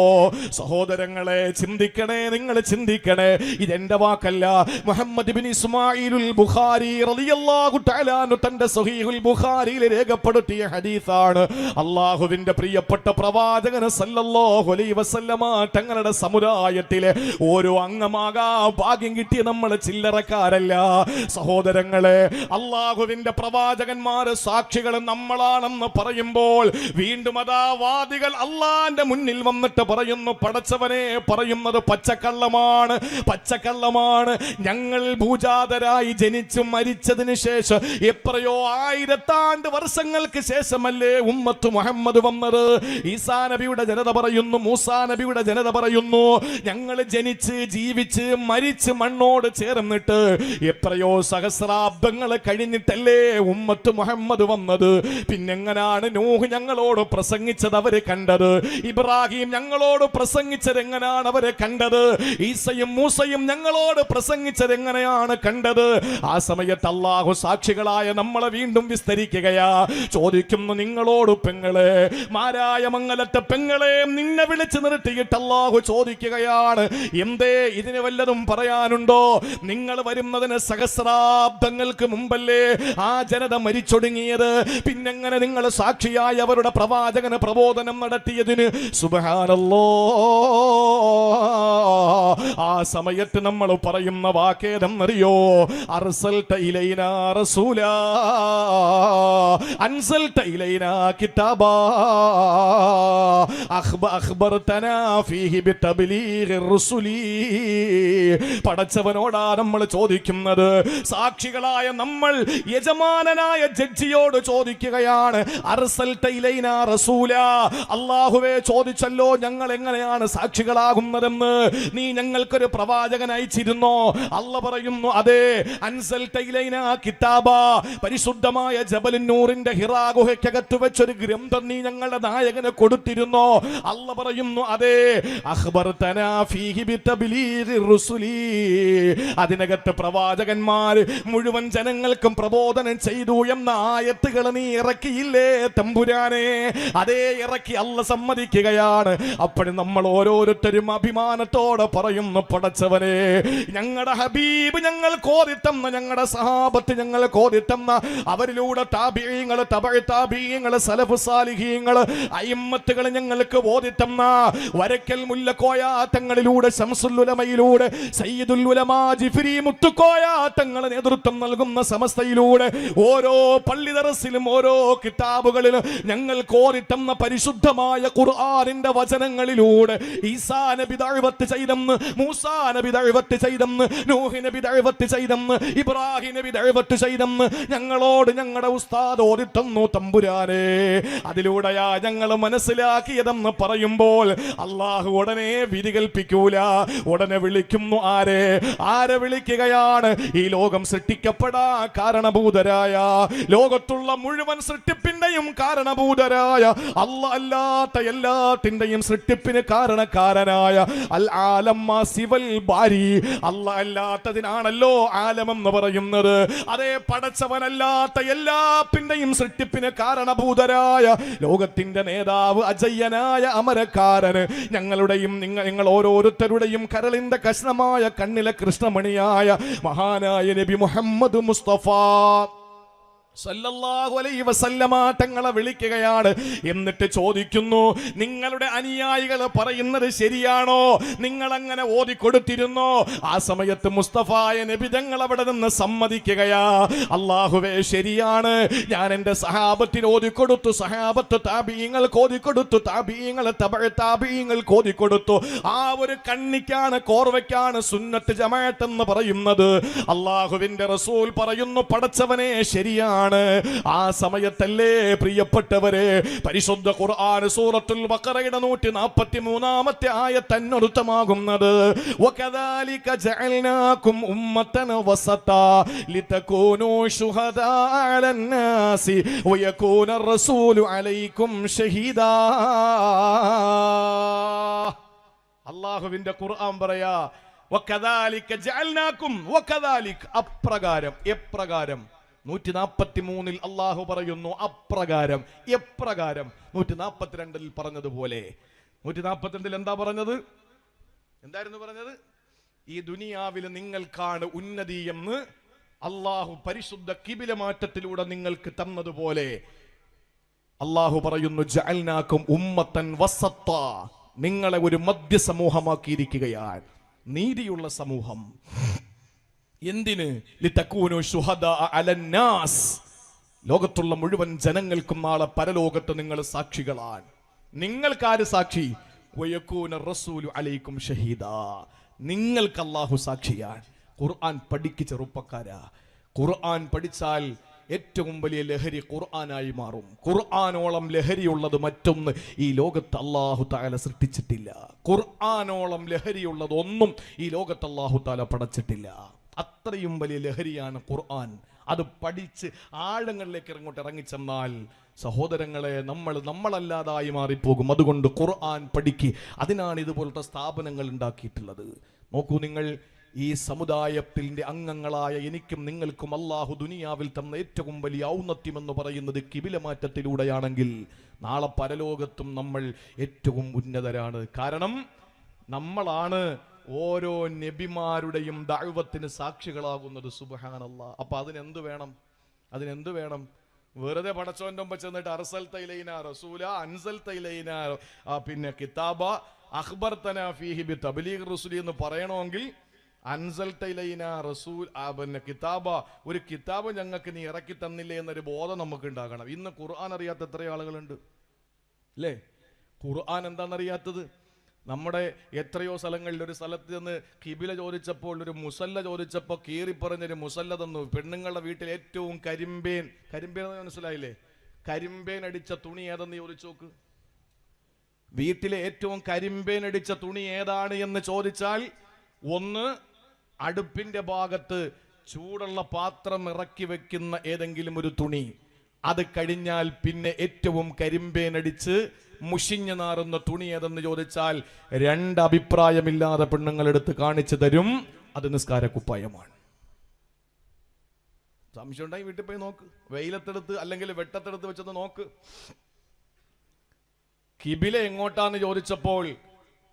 സഹോദരങ്ങളെ ചിന്തിക്കണേ, നിങ്ങൾ ചിന്തിക്കണേ. ഇതെന്റെ വാക്കല്ല. മുഹമ്മദ് ഇബ്നു ഇസ്മാഈലുൽ ബുഖാരി റളിയല്ലാഹു തആല അൻഹു തന്റെ സ്വഹീഹുൽ ബുഖാരിയിൽ രേഖപ്പെടുത്തിയ ഹദീസാണ്. അള്ളാഹുവിന്റെ പ്രിയപ്പെട്ട പ്രവാചകൻ സല്ലല്ലാഹു അലൈഹി വസല്ലമ തങ്ങളുടെ സമുദായത്തിലെ ഓരോ അംഗമാകാ ഭാഗ്യം കിട്ടിയ നമ്മൾ ചില്ലറക്കാരല്ല സഹോദരങ്ങളെ. അള്ളാഹുവിന്റെ പ്രവാചകന്മാര് സാക്ഷികൾ നമ്മളാണെന്ന് പറയുമ്പോൾ വീണ്ടും അതാ വാദികൾ അള്ളാന്റെ മുന്നിൽ വന്നിട്ട് പറയുന്നു, പടച്ചവനെ, പറയുന്നത് പച്ചക്കള്ളമാണ്, പച്ചക്കള്ളമാണ്. ഞങ്ങൾ ഭൂജാതരായി ജനിച്ചു മരിച്ചതിന് ശേഷം എത്രയോ 1000 വർഷങ്ങൾക്ക് ശേഷമല്ലേ ഉമ്മത്ത് മുഹമ്മദ് വന്നത്. ഈസാ നബിയുടെ ജനത പറയുന്നു, മൂസാ നബിയുടെ ജനത പറയുന്നു, ഞങ്ങൾ ജനിച്ച് ജീവിച്ച് മരിച്ച് മണ്ണോട് ചേർന്നിട്ട് എത്രയോ സഹസ്രാബ്ദങ്ങൾ കഴിഞ്ഞിട്ടല്ലേ ഉമ്മത്ത് മുഹമ്മദ് വന്നത്. പിന്നെങ്ങനാണ് നൂഹ് ഞങ്ങളോട് പ്രസംഗിച്ചത് അവര് കണ്ടത്? ഇബ്രാഹിം ഞങ്ങളോട് പ്രസംഗിച്ചത് എങ്ങനെയാണ് അവര് കണ്ടത്? ഈസയും മൂസയും ഞങ്ങളോട് പ്രസംഗിച്ചത് എങ്ങനെയാണ് കണ്ടത്? ആ സമയത്ത് അല്ലാഹു സാക്ഷികളായ നമ്മളെ വീണ്ടും വിസ്തരിക്കുകയാ. ചോദിക്കുന്നു, നിങ്ങളോട് പെങ്ങളെ, മാരായ മംഗലത്തെ പെങ്ങളെ, നിന്നെ വിളിച്ചു നിർത്തിയിട്ട് അല്ലാഹു ചോദിക്കുകയാണ്, എന്തേ ഇതിന് വല്ലതും പറയാനുണ്ടോ? നിങ്ങൾ വരുന്നതിന് സഹസ്രാബ്ദങ്ങൾക്ക് മുമ്പല്ലേ ആ ജനത മരിച്ചൊടുങ്ങിയത്? പിന്നെങ്ങനെ നിങ്ങൾ സാക്ഷിയായി അവരുടെ പ്രവാചകന് പ്രബോധനം നടത്തിയതിന്? സുബ്ഹാനല്ലാഹ്. ആ സമയത്ത് നമ്മൾ പറയുന്ന വാക്കേതെന്നറിയോ? അർസൽത ഇലൈനാ റസൂലാ അൻസൽത ഇലൈനാ കിതാബാ അഖ്ബർതനാ ഫീഹി ബിതബ്ലീഗിർ റുസുലി. പടച്ചവനോടാ നമ്മൾ ചോദിക്കുന്നത്. സാക്ഷികളായ നമ്മൾ യജമാനനായ ജഡ്ജിയോട് ചോദിക്കുകയാണ്, അർസൽത ഇലൈനാ റസൂലാ, അല്ലാഹുവേ ചോദിച്ചല്ലോ ഞങ്ങൾ എങ്ങനെയാണ് സാക്ഷികളാകുന്നതെന്ന്. നീ ഞങ്ങൾക്കൊരു പ്രവാചകൻ അയച്ചിരുന്നോ? അല്ലാഹു പറയുന്നു, അതെ. അൻസൽത ഇലൈനാ കിതാബാ, പരിശുദ്ധമായ ജബലുൻ നൂറിന്റെ ഹിറാ ഗുഹയ്ക്കകത്ത് വെച്ചൊരു ഗ്രന്ഥം നീ ഞങ്ങളുടെ നായകന് കൊടുത്തിരുന്നു. പറയുന്നു, അല്ല പറയുന്നു, അതെ അഖ്ബർതനാ ഫീഹി ബിതബ്ലീഗി റുസുലി, അതിനകത്ത് പ്രവാചകന്മാർ മുഴുവൻ ജനങ്ങൾക്കും പ്രബോധനം ചെയ്തു എന്ന ആയത്തുകൾ നീ ഇറക്കിയില്ലേ തമ്പുരാനെ? അതേ ഇറക്കി, അല്ല സമ്മതിക്കുകയാണ്. അപ്പോഴും നമ്മൾ ഓരോരുത്തരും അഭിമാനത്തോടെ പറയുന്നു, പടച്ചവനെ ഞങ്ങളുടെ ഹബീബ് ഞങ്ങൾ കോതിത്തന്ന, ഞങ്ങളുടെ സഹാബത്ത് ഞങ്ങൾ കോതിത്തന്ന, അവരിലൂടെ താബിഈങ്ങൾ, തബഅ താബിഈങ്ങൾ, സലഫ് സാലിഹീങ്ങൾ, അയിമ്മത്തുകൾ ഞങ്ങൾക്ക് ഓതിത്തന്ന വരക്കൽ മുല്ലക്കോയ തങ്ങളിലൂടെ, ശംസുൽ ഉലമയിലൂടെ, സയ്യിദുൽ ഉലമാ ജിഫ്രി മുത്തുക്കോയ തങ്ങൾ നേതൃത്വം നൽകുന്ന സമസ്തയിലൂടെ, ഓരോ പള്ളി ദർസിലും ഓരോ കിതാബുകളിലും ഞങ്ങൾ കോരിത്തന്ന പരിശുദ്ധമായ ഖുർആനിന്റെ വചനങ്ങളിലൂടെ ഈസാ നബി ദഅവത്ത് ചെയ്തെന്ന്, മൂസാ നബി ദഅവത്ത് ചെയ്തെന്ന്, നൂഹ് നബി ദഅവത്ത് ചെയ്തെന്ന്, ഇബ്രാഹിം നബി ദഅവത്ത് ചെയ്തെന്ന് ഞങ്ങളോട് ഞങ്ങളുടെ ഉസ്താദ് ഓതിത്തന്നു തമ്പുരാനെ. അതിലൂടെയാ ഞങ്ങൾ മനസ്സിലാക്കിയതെന്ന് പറയുമ്പോൾ അല്ലാഹു ഉടനെ വിധി കൽപ്പിക്കൂല, ഉടനെ വിളിക്കുന്നു. ആരെ വിളിക്കുകയാണ്? ഈ ലോകം സൃഷ്ടിക്കപ്പെടാ കാരണഭൂതരായ, ലോകത്തുള്ള മുഴുവൻ സൃഷ്ടിപ്പിന്റെയും കാരണഭൂതരായ, അല്ലാഹ് അല്ലാത്ത എല്ലാത്തിന്റെയും സൃഷ്ടിപ്പിന് കാരണക്കാരനായ അൽ ആലം സിവൽ ബാരി, അല്ലാഹ് അല്ലാത്തതിനാണല്ലോ ആലം എന്ന് പറയുന്നത്. അതേ പടച്ചവനല്ലാത്ത എല്ലാത്തിന്റെയും സൃഷ്ടിപ്പിന് കാരണഭൂതരായ ലോകത്തിന്റെ നേതാവ്, അജയ്യനായ അമരക്കാരന്, ഞങ്ങളുടെയും നിങ്ങൾ ഓരോരുത്തരുടെയും കരളിന്റെ കഷ്ണമായ കണ്ണിലെ കൃഷ്ണമണിയായ മഹാനായ നബി മുഹമ്മദ് മുസ്തഫ സല്ലല്ലാഹു അലൈഹി വസല്ലമ തങ്ങളെ വിളിക്കുകയാണ്. എന്നിട്ട് ചോദിക്കുന്നു, നിങ്ങളുടെ അനുയായികൾ പറയുന്നത് ശരിയാണോ? നിങ്ങൾ അങ്ങനെ ഓതിക്കൊടുത്തിരുന്നോ? ആ സമയത്ത് മുസ്തഫായ നബി തങ്ങൾ അവിടെ നിന്ന് സമ്മതിക്കുകയാ, അല്ലാഹുവേ ശരിയാണ്, ഞാൻ എൻ്റെ സഹാബത്തിന് ഓതിക്കൊടുത്തു, സഹാബത്ത് താബിഈങ്ങൾക്ക് ഓതിക്കൊടുത്തു, താബിഈങ്ങൾ തബഅ താബിഈങ്ങൾക്ക് ഓതിക്കൊടുത്തു. ആ ഒരു കണ്ണിക്കാണ്, കോർവയ്ക്കാണ് സുന്നത്ത് ജമാഅത്ത് എന്ന് പറയുന്നത്. അല്ലാഹുവിന്റെ റസൂൽ പറയുന്നു, പടച്ചവനെ ശരിയാണ്. ആ സമയത്തല്ലേ പ്രിയപ്പെട്ടവരെ പരിശുദ്ധ ഖുർആൻ സൂറത്തുൽ ബഖറയുടെ 143-ാമത്തെ ആയത്ത് അന്വർത്ഥമാകുന്നത്, വകദാലിക ജഅൽനാകും ഉമ്മതൻ വസതാ ലിതകൂനൂ ശുഹദാ അലന്നാസി വയകൂന റസൂലു അലൈക്കും ഷഹീദാ. അല്ലാഹുവിന്റെ ഖുർആൻ പറയാ, വകദാലിക ജഅൽനാകും, വകദാലിക അപ്രകാരം, എപ്രകാരം. 143-ൽ അള്ളാഹു പറയുന്നു അപ്രകാരം, എപ്രകാരം. 142-ൽ പറഞ്ഞതുപോലെ. 142-ൽ എന്താ പറഞ്ഞത്? എന്തായിരുന്നു പറഞ്ഞത്? ഈ ദുനിയാവിൽ നിങ്ങൾക്കാണ് ഉന്നതി എന്ന് അള്ളാഹു പരിശുദ്ധ കിബില മാറ്റത്തിലൂടെ നിങ്ങൾക്ക് തന്നതുപോലെ അള്ളാഹു പറയുന്നു, ജഅൽനാകും ഉമ്മത്തൻ വസത്ത, നിങ്ങളെ ഒരു മധ്യ സമൂഹമാക്കിയിരിക്കുകയാണ്, നീതിയുള്ള സമൂഹം. എന്തിന്? ലിതകൂനു ശുഹദാ അലന്നാസ്, ലോകത്തുള്ള മുഴുവൻ ജനങ്ങൾക്കും നാളെ പരലോകത്ത് നിങ്ങൾ സാക്ഷികളാണ്. നിങ്ങൾക്കാര് സാക്ഷി? വയകൂന റസൂലു അലൈക്കും ഷഹീദാ, നിങ്ങൾക്ക് അല്ലാഹു സാക്ഷിയാണ്. ഖുർആൻ പഠിക്ക് ചെറുപ്പക്കാരാ. ഖുർആൻ പഠിച്ചാൽ ഏറ്റവും വലിയ ലഹരി ഖുർആനായി മാറും. ഖുർആനോളം ലഹരിയുള്ളത് മറ്റൊന്ന് ഈ ലോകത്ത് അല്ലാഹു തആല സൃഷ്ടിച്ചിട്ടില്ല. ഖുർആനോളം ലഹരിയുള്ളത് ഒന്നും ഈ ലോകത്ത് അല്ലാഹു തആല പടച്ചിട്ടില്ല. അത്രയും വലിയ ലഹരിയാണ് ഖുർആൻ. അത് പഠിച്ച് ആഴങ്ങളിലേക്ക് ഇറങ്ങിച്ചെന്നാൽ സഹോദരങ്ങളെ നമ്മളല്ലാതായി മാറിപ്പോകും. അതുകൊണ്ട് ഖുർആൻ പഠിക്ക്. അതിനാണ് ഇതുപോലത്തെ സ്ഥാപനങ്ങൾ ഉണ്ടാക്കിയിട്ടുള്ളത്. നോക്കൂ, നിങ്ങൾ ഈ സമുദായത്തിന്റെ അംഗങ്ങളായ എനിക്കും നിങ്ങൾക്കും അല്ലാഹു ദുനിയാവിൽ തന്ന ഏറ്റവും വലിയ ഔന്നത്യം എന്ന് പറയുന്നത് കിബില മാറ്റത്തിലൂടെയാണെങ്കിൽ നാളെ പരലോകത്തും നമ്മൾ ഏറ്റവും ഉന്നതരാണ്. കാരണം നമ്മളാണ് ഓരോ നബിമാരുടെയും ദഅവത്തിന് സാക്ഷികളാകുന്നത്. സുബ്ഹാനല്ലാഹ്. അപ്പൊ അതിനെന്ത് വേണം? വെറുതെ പടച്ചോന്റെ മുമ്പ് ചെന്നിട്ട് അർസൽത ഇലൈനാ റസൂല, അൻസൽത ഇലൈനാ പിന്നെ കിതാബ അഖ്ബർതനാ ഫീഹി ബിതബ്ലീഗ് റസൂലി എന്ന് പറയണമെങ്കിൽ അൻസൽത ഇലൈനാ റസൂൽ പിന്നെ കിതാബ, ഒരു കിതാബ് ഞങ്ങൾക്ക് നീ ഇറക്കി തന്നില്ലേ എന്നൊരു ബോധം നമുക്ക് ഉണ്ടാകണം. ഇന്ന് ഖുർആൻ അറിയാത്ത എത്ര ആളുകളുണ്ട് അല്ലേ? ഖുർആൻ എന്താണെന്നറിയാത്തത്? നമ്മുടെ എത്രയോ സ്ഥലങ്ങളിൽ, ഒരു സ്ഥലത്ത് നിന്ന് കിബില ചോദിച്ചപ്പോൾ, ഒരു മുസല്ല ചോദിച്ചപ്പോൾ കീറിപ്പറഞ്ഞൊരു മുസല്ല തന്നു. പെണ്ണുങ്ങളുടെ വീട്ടിൽ ഏറ്റവും കരിമ്പേൻ മനസ്സിലായില്ലേ? കരിമ്പേൻ അടിച്ച തുണി ഏതെന്ന് ചോദിച്ചു നോക്ക്. വീട്ടിലെ ഏറ്റവും കരിമ്പേൻ അടിച്ച തുണി ഏതാണ് എന്ന് ചോദിച്ചാൽ, ഒന്ന് അടുപ്പിന്റെ ഭാഗത്ത് ചൂടുള്ള പാത്രം ഇറക്കി വെക്കുന്ന ഏതെങ്കിലും ഒരു തുണി, അത് കഴിഞ്ഞാൽ പിന്നെ ഏറ്റവും കരിമ്പേനടിച്ച് മുഷിഞ്ഞു നാറുന്ന തുണി ഏതെന്ന് ചോദിച്ചാൽ 2 അഭിപ്രായമില്ലാതെ പെണ്ണുങ്ങളെടുത്ത് കാണിച്ചു തരും, അത് നിസ്കാരക്കുപ്പായമാണ്. സംശയം ഉണ്ടായി വീട്ടിൽ പോയി നോക്ക്, വെയിലത്തെടുത്ത് അല്ലെങ്കിൽ വെട്ടത്തെടുത്ത് വെച്ചൊന്ന് നോക്ക്. കിബില എങ്ങോട്ടാന്ന് ചോദിച്ചപ്പോൾ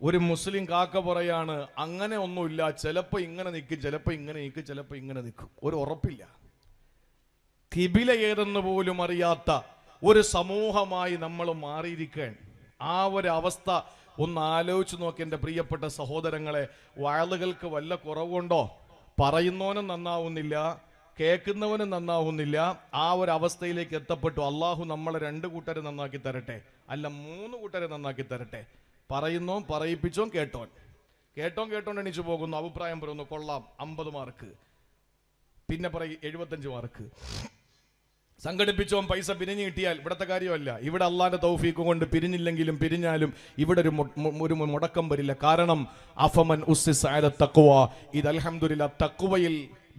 ഒരു മുസ്ലിം കാക്ക പറയാണ്, അങ്ങനെ ഒന്നുമില്ല, ചിലപ്പോ ഇങ്ങനെ നിൽക്കും, ചിലപ്പോ ഇങ്ങനെ നിൽക്കും, ചിലപ്പോ ഇങ്ങനെ നിൽക്കും, ഒരു ഉറപ്പില്ല. കിബില ഏതെന്ന് പോലും അറിയാത്ത ഒരു സമൂഹമായി നമ്മൾ മാറിയിരിക്കാൻ. ആ ഒരു അവസ്ഥ ഒന്ന് ആലോചിച്ച് നോക്കി എൻ്റെ പ്രിയപ്പെട്ട സഹോദരങ്ങളെ. വയലുകൾക്ക് വല്ല കുറവുണ്ടോ? പറയുന്നവനും നന്നാവുന്നില്ല, കേൾക്കുന്നവനും നന്നാവുന്നില്ല. ആ ഒരു അവസ്ഥയിലേക്ക് എത്തപ്പെട്ടു. അള്ളാഹു നമ്മളെ 2 കൂട്ടരെ നന്നാക്കി തരട്ടെ, അല്ല 3 കൂട്ടരെ നന്നാക്കി തരട്ടെ. പറയുന്നോ പറയിപ്പിച്ചോ കേട്ടോണ്ട് എണീച്ചു പോകുന്നു, അഭിപ്രായം പറയുന്നു, കൊള്ളാം 50 മാർക്ക്, പിന്നെ പറയും 75 മാർക്ക്. സംഘടിപ്പിച്ചോ പൈസ പിരിഞ്ഞു കിട്ടിയാൽ ഇവിടത്തെ കാര്യമല്ല. ഇവിടെ അള്ളാന്റെ തൗഫീഖ് കൊണ്ട് പിരിഞ്ഞില്ലെങ്കിലും പിരിഞ്ഞാലും ഇവിടെ ഒരു മുടക്കം വരില്ല. കാരണം അഫമൻ ഉസ്സിസ അല തഖ്വ, ഇത് അൽഹംദുലില്ലാഹ് തഖ്വയിൽ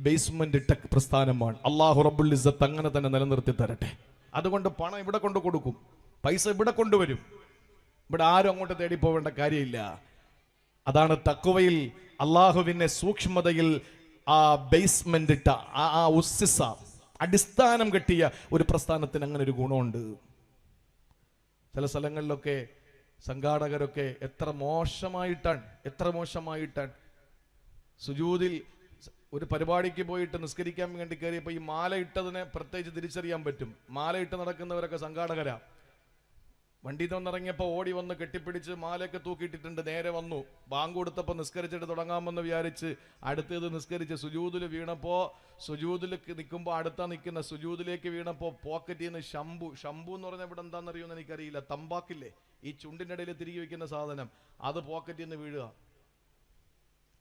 ബേസ്മെന്റ് ഇട്ട പ്രസ്ഥാനമാണ്. അല്ലാഹു റബ്ബുൽ ഇസ്സത്ത് അങ്ങനെ തന്നെ നിലനിർത്തി തരട്ടെ. അതുകൊണ്ട് പണം ഇവിടെ കൊണ്ട് കൊടുക്കും, പൈസ ഇവിടെ കൊണ്ടുവരും, ഇവിടെ ആരും അങ്ങോട്ട് തേടി പോവേണ്ട കാര്യമില്ല. അതാണ് തഖ്വയിൽ അള്ളാഹുവിനെ സൂക്ഷ്മതയിൽ ആ ബേസ്മെന്റ് ഇട്ട ആ ഉസ്സിസ അടിസ്ഥാനം കെട്ടിയ ഒരു പ്രസ്ഥാനത്തിന് അങ്ങനെ ഒരു ഗുണമുണ്ട്. ചില സ്ഥലങ്ങളിലൊക്കെ സംഘാടകരൊക്കെ എത്ര മോശമായിട്ടാണ് സുജൂദിൽ ഒരു പരിപാടിക്ക് പോയിട്ട് നിസ്കരിക്കാൻ വേണ്ടി കയറിയപ്പോൾ ഈ മാല ഇട്ടതിനെ പ്രത്യേകിച്ച് തിരിച്ചറിയാൻ പറ്റും. മാല ഇട്ട് നടക്കുന്നവരൊക്കെ സംഘാടകരാ. വണ്ടിയിൽ നിന്നിറങ്ങിയപ്പോൾ ഓടി വന്ന് കെട്ടിപ്പിടിച്ച് മാലയൊക്കെ തൂക്കിയിട്ടിട്ടുണ്ട്. നേരെ വന്നു, ബാങ്ക് കൊടുത്തപ്പോൾ നിസ്കരിച്ചിട്ട് തുടങ്ങാമെന്ന് വിചാരിച്ച് അടുത്തത് നിസ്കരിച്ച് സുജൂദിൽ വീണപ്പോൾ, സുജൂദിൽ നിൽക്കുമ്പോൾ അടുത്ത നിൽക്കുന്ന സുജൂദിലേക്ക് വീണപ്പോൾ പോക്കറ്റിൽ നിന്ന് ഷംപു എന്ന് പറഞ്ഞാൽ ഇവിടെ എന്താണെന്നറിയുമെന്ന് എനിക്കറിയില്ല, തമ്പാക്കില്ലേ ഈ ചുണ്ടിൻ്റെ ഇടയിൽ തിരികെ വയ്ക്കുന്ന സാധനം, അത് പോക്കറ്റിൽ നിന്ന് വീഴുക.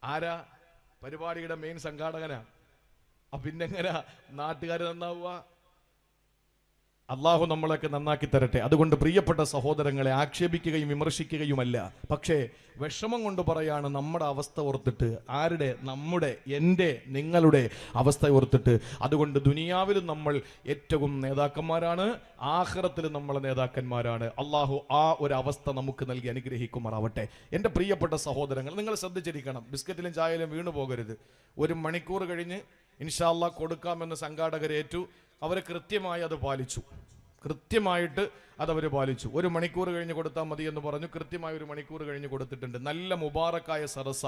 ആരാ? പരിപാടിയുടെ മെയിൻ സംഘാടകനാ. പിന്നെങ്ങനാ നാട്ടുകാർ നന്നാവുക? അള്ളാഹു നമ്മളൊക്കെ നന്നാക്കി തരട്ടെ. അതുകൊണ്ട് പ്രിയപ്പെട്ട സഹോദരങ്ങളെ, ആക്ഷേപിക്കുകയും വിമർശിക്കുകയുമല്ല, പക്ഷേ വിഷമം കൊണ്ട് പറയാണ് നമ്മുടെ അവസ്ഥ ഓർത്തിട്ട്. ആരുടെ? നമ്മുടെ, എൻ്റെ, നിങ്ങളുടെ അവസ്ഥ ഓർത്തിട്ട്. അതുകൊണ്ട് ദുനിയാവിലും നമ്മൾ ഏറ്റവും നേതാക്കന്മാരാണ്, ആഖിറത്തിലും നമ്മൾ നേതാക്കന്മാരാണ്. അള്ളാഹു ആ ഒരു അവസ്ഥ നമുക്ക് നൽകി അനുഗ്രഹിക്കുമാറാവട്ടെ. എൻ്റെ പ്രിയപ്പെട്ട സഹോദരങ്ങൾ, നിങ്ങൾ ശ്രദ്ധിച്ചിരിക്കണം, ബിസ്ക്കറ്റിലും ചായയിലും വീണു പോകരുത്. 1 മണിക്കൂർ കഴിഞ്ഞ് ഇൻഷാ അല്ലാഹ് കൊടുക്കാമെന്ന് സംഘാടകരേറ്റു. അവർ കൃത്യമായി അത് പാലിച്ചു, കൃത്യമായിട്ട് അതവർ പാലിച്ചു. 1 മണിക്കൂർ കഴിഞ്ഞ് കൊടുത്താൽ മതി എന്ന് പറഞ്ഞു. കൃത്യമായി 1 മണിക്കൂർ കഴിഞ്ഞ് കൊടുത്തിട്ടുണ്ട്. നല്ല മുബാറക്കായ സദസ്സ,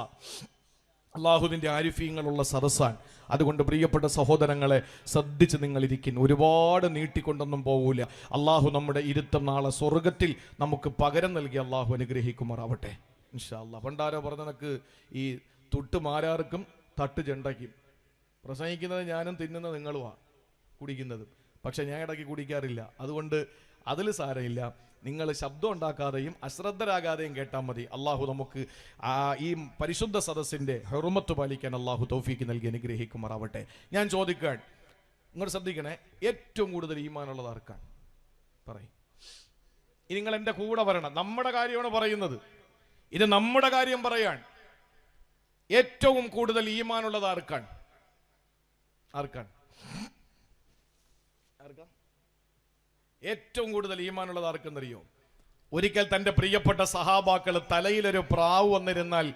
അള്ളാഹുവിൻ്റെ ആരിഫീങ്ങളുള്ള സദസ്സാൻ. അതുകൊണ്ട് പ്രിയപ്പെട്ട സഹോദരങ്ങളെ, ശ്രദ്ധിച്ച് നിങ്ങൾ ഇരിക്കുന്നു. ഒരുപാട് നീട്ടിക്കൊണ്ടൊന്നും പോകൂല. അള്ളാഹു നമ്മുടെ ഇരുത്തം നാളെ സ്വർഗത്തിൽ നമുക്ക് പകരം നൽകി അള്ളാഹു അനുഗ്രഹിക്കുമാറാവട്ടെ ഇൻഷാ അല്ലാഹ്. പണ്ടാരോ പറഞ്ഞനക്ക് ഈ തുട്ട് മാരാർക്കും തട്ട് ചെണ്ടയ്ക്കും. പ്രസംഗിക്കുന്നത് ഞാനും, തിന്നുന്നത് നിങ്ങളുമാണ്, കുടിക്കുന്നത്. പക്ഷെ ഞാൻ ഇടയ്ക്ക് കുടിക്കാറില്ല. അതുകൊണ്ട് അതിൽ സാരമില്ല. നിങ്ങൾ ശബ്ദം ഉണ്ടാക്കാതെയും അശ്രദ്ധരാകാതെയും കേട്ടാൽ മതി. അള്ളാഹു നമുക്ക് ഈ പരിശുദ്ധ സദസ്സിൻ്റെ ഹുർമത്ത് പാലിക്കാൻ അള്ളാഹു തൗഫീക്ക് നൽകി അനുഗ്രഹിക്കുമാറാവട്ടെ. ഞാൻ ചോദിക്കാൻ, നിങ്ങൾ ശ്രദ്ധിക്കണേ, ഏറ്റവും കൂടുതൽ ഈമാനുള്ളത് ആർക്കാണ്? പറയും. ഇനി നിങ്ങൾ എൻ്റെ കൂടെ വരണം. നമ്മുടെ കാര്യമാണ് പറയുന്നത്, ഇത് നമ്മുടെ കാര്യം പറയാൻ. ഏറ്റവും കൂടുതൽ ഈമാനുള്ളത് ആർക്കാണ്? ഏറ്റവും കൂടുതൽ ഈമാനുള്ളത് ആർക്കെന്നറിയോ? ഒരിക്കൽ തന്റെ പ്രിയപ്പെട്ട സഹാബാക്കൾ തലയിലൊരു പ്രാവ് വന്നിരുന്നാൽ,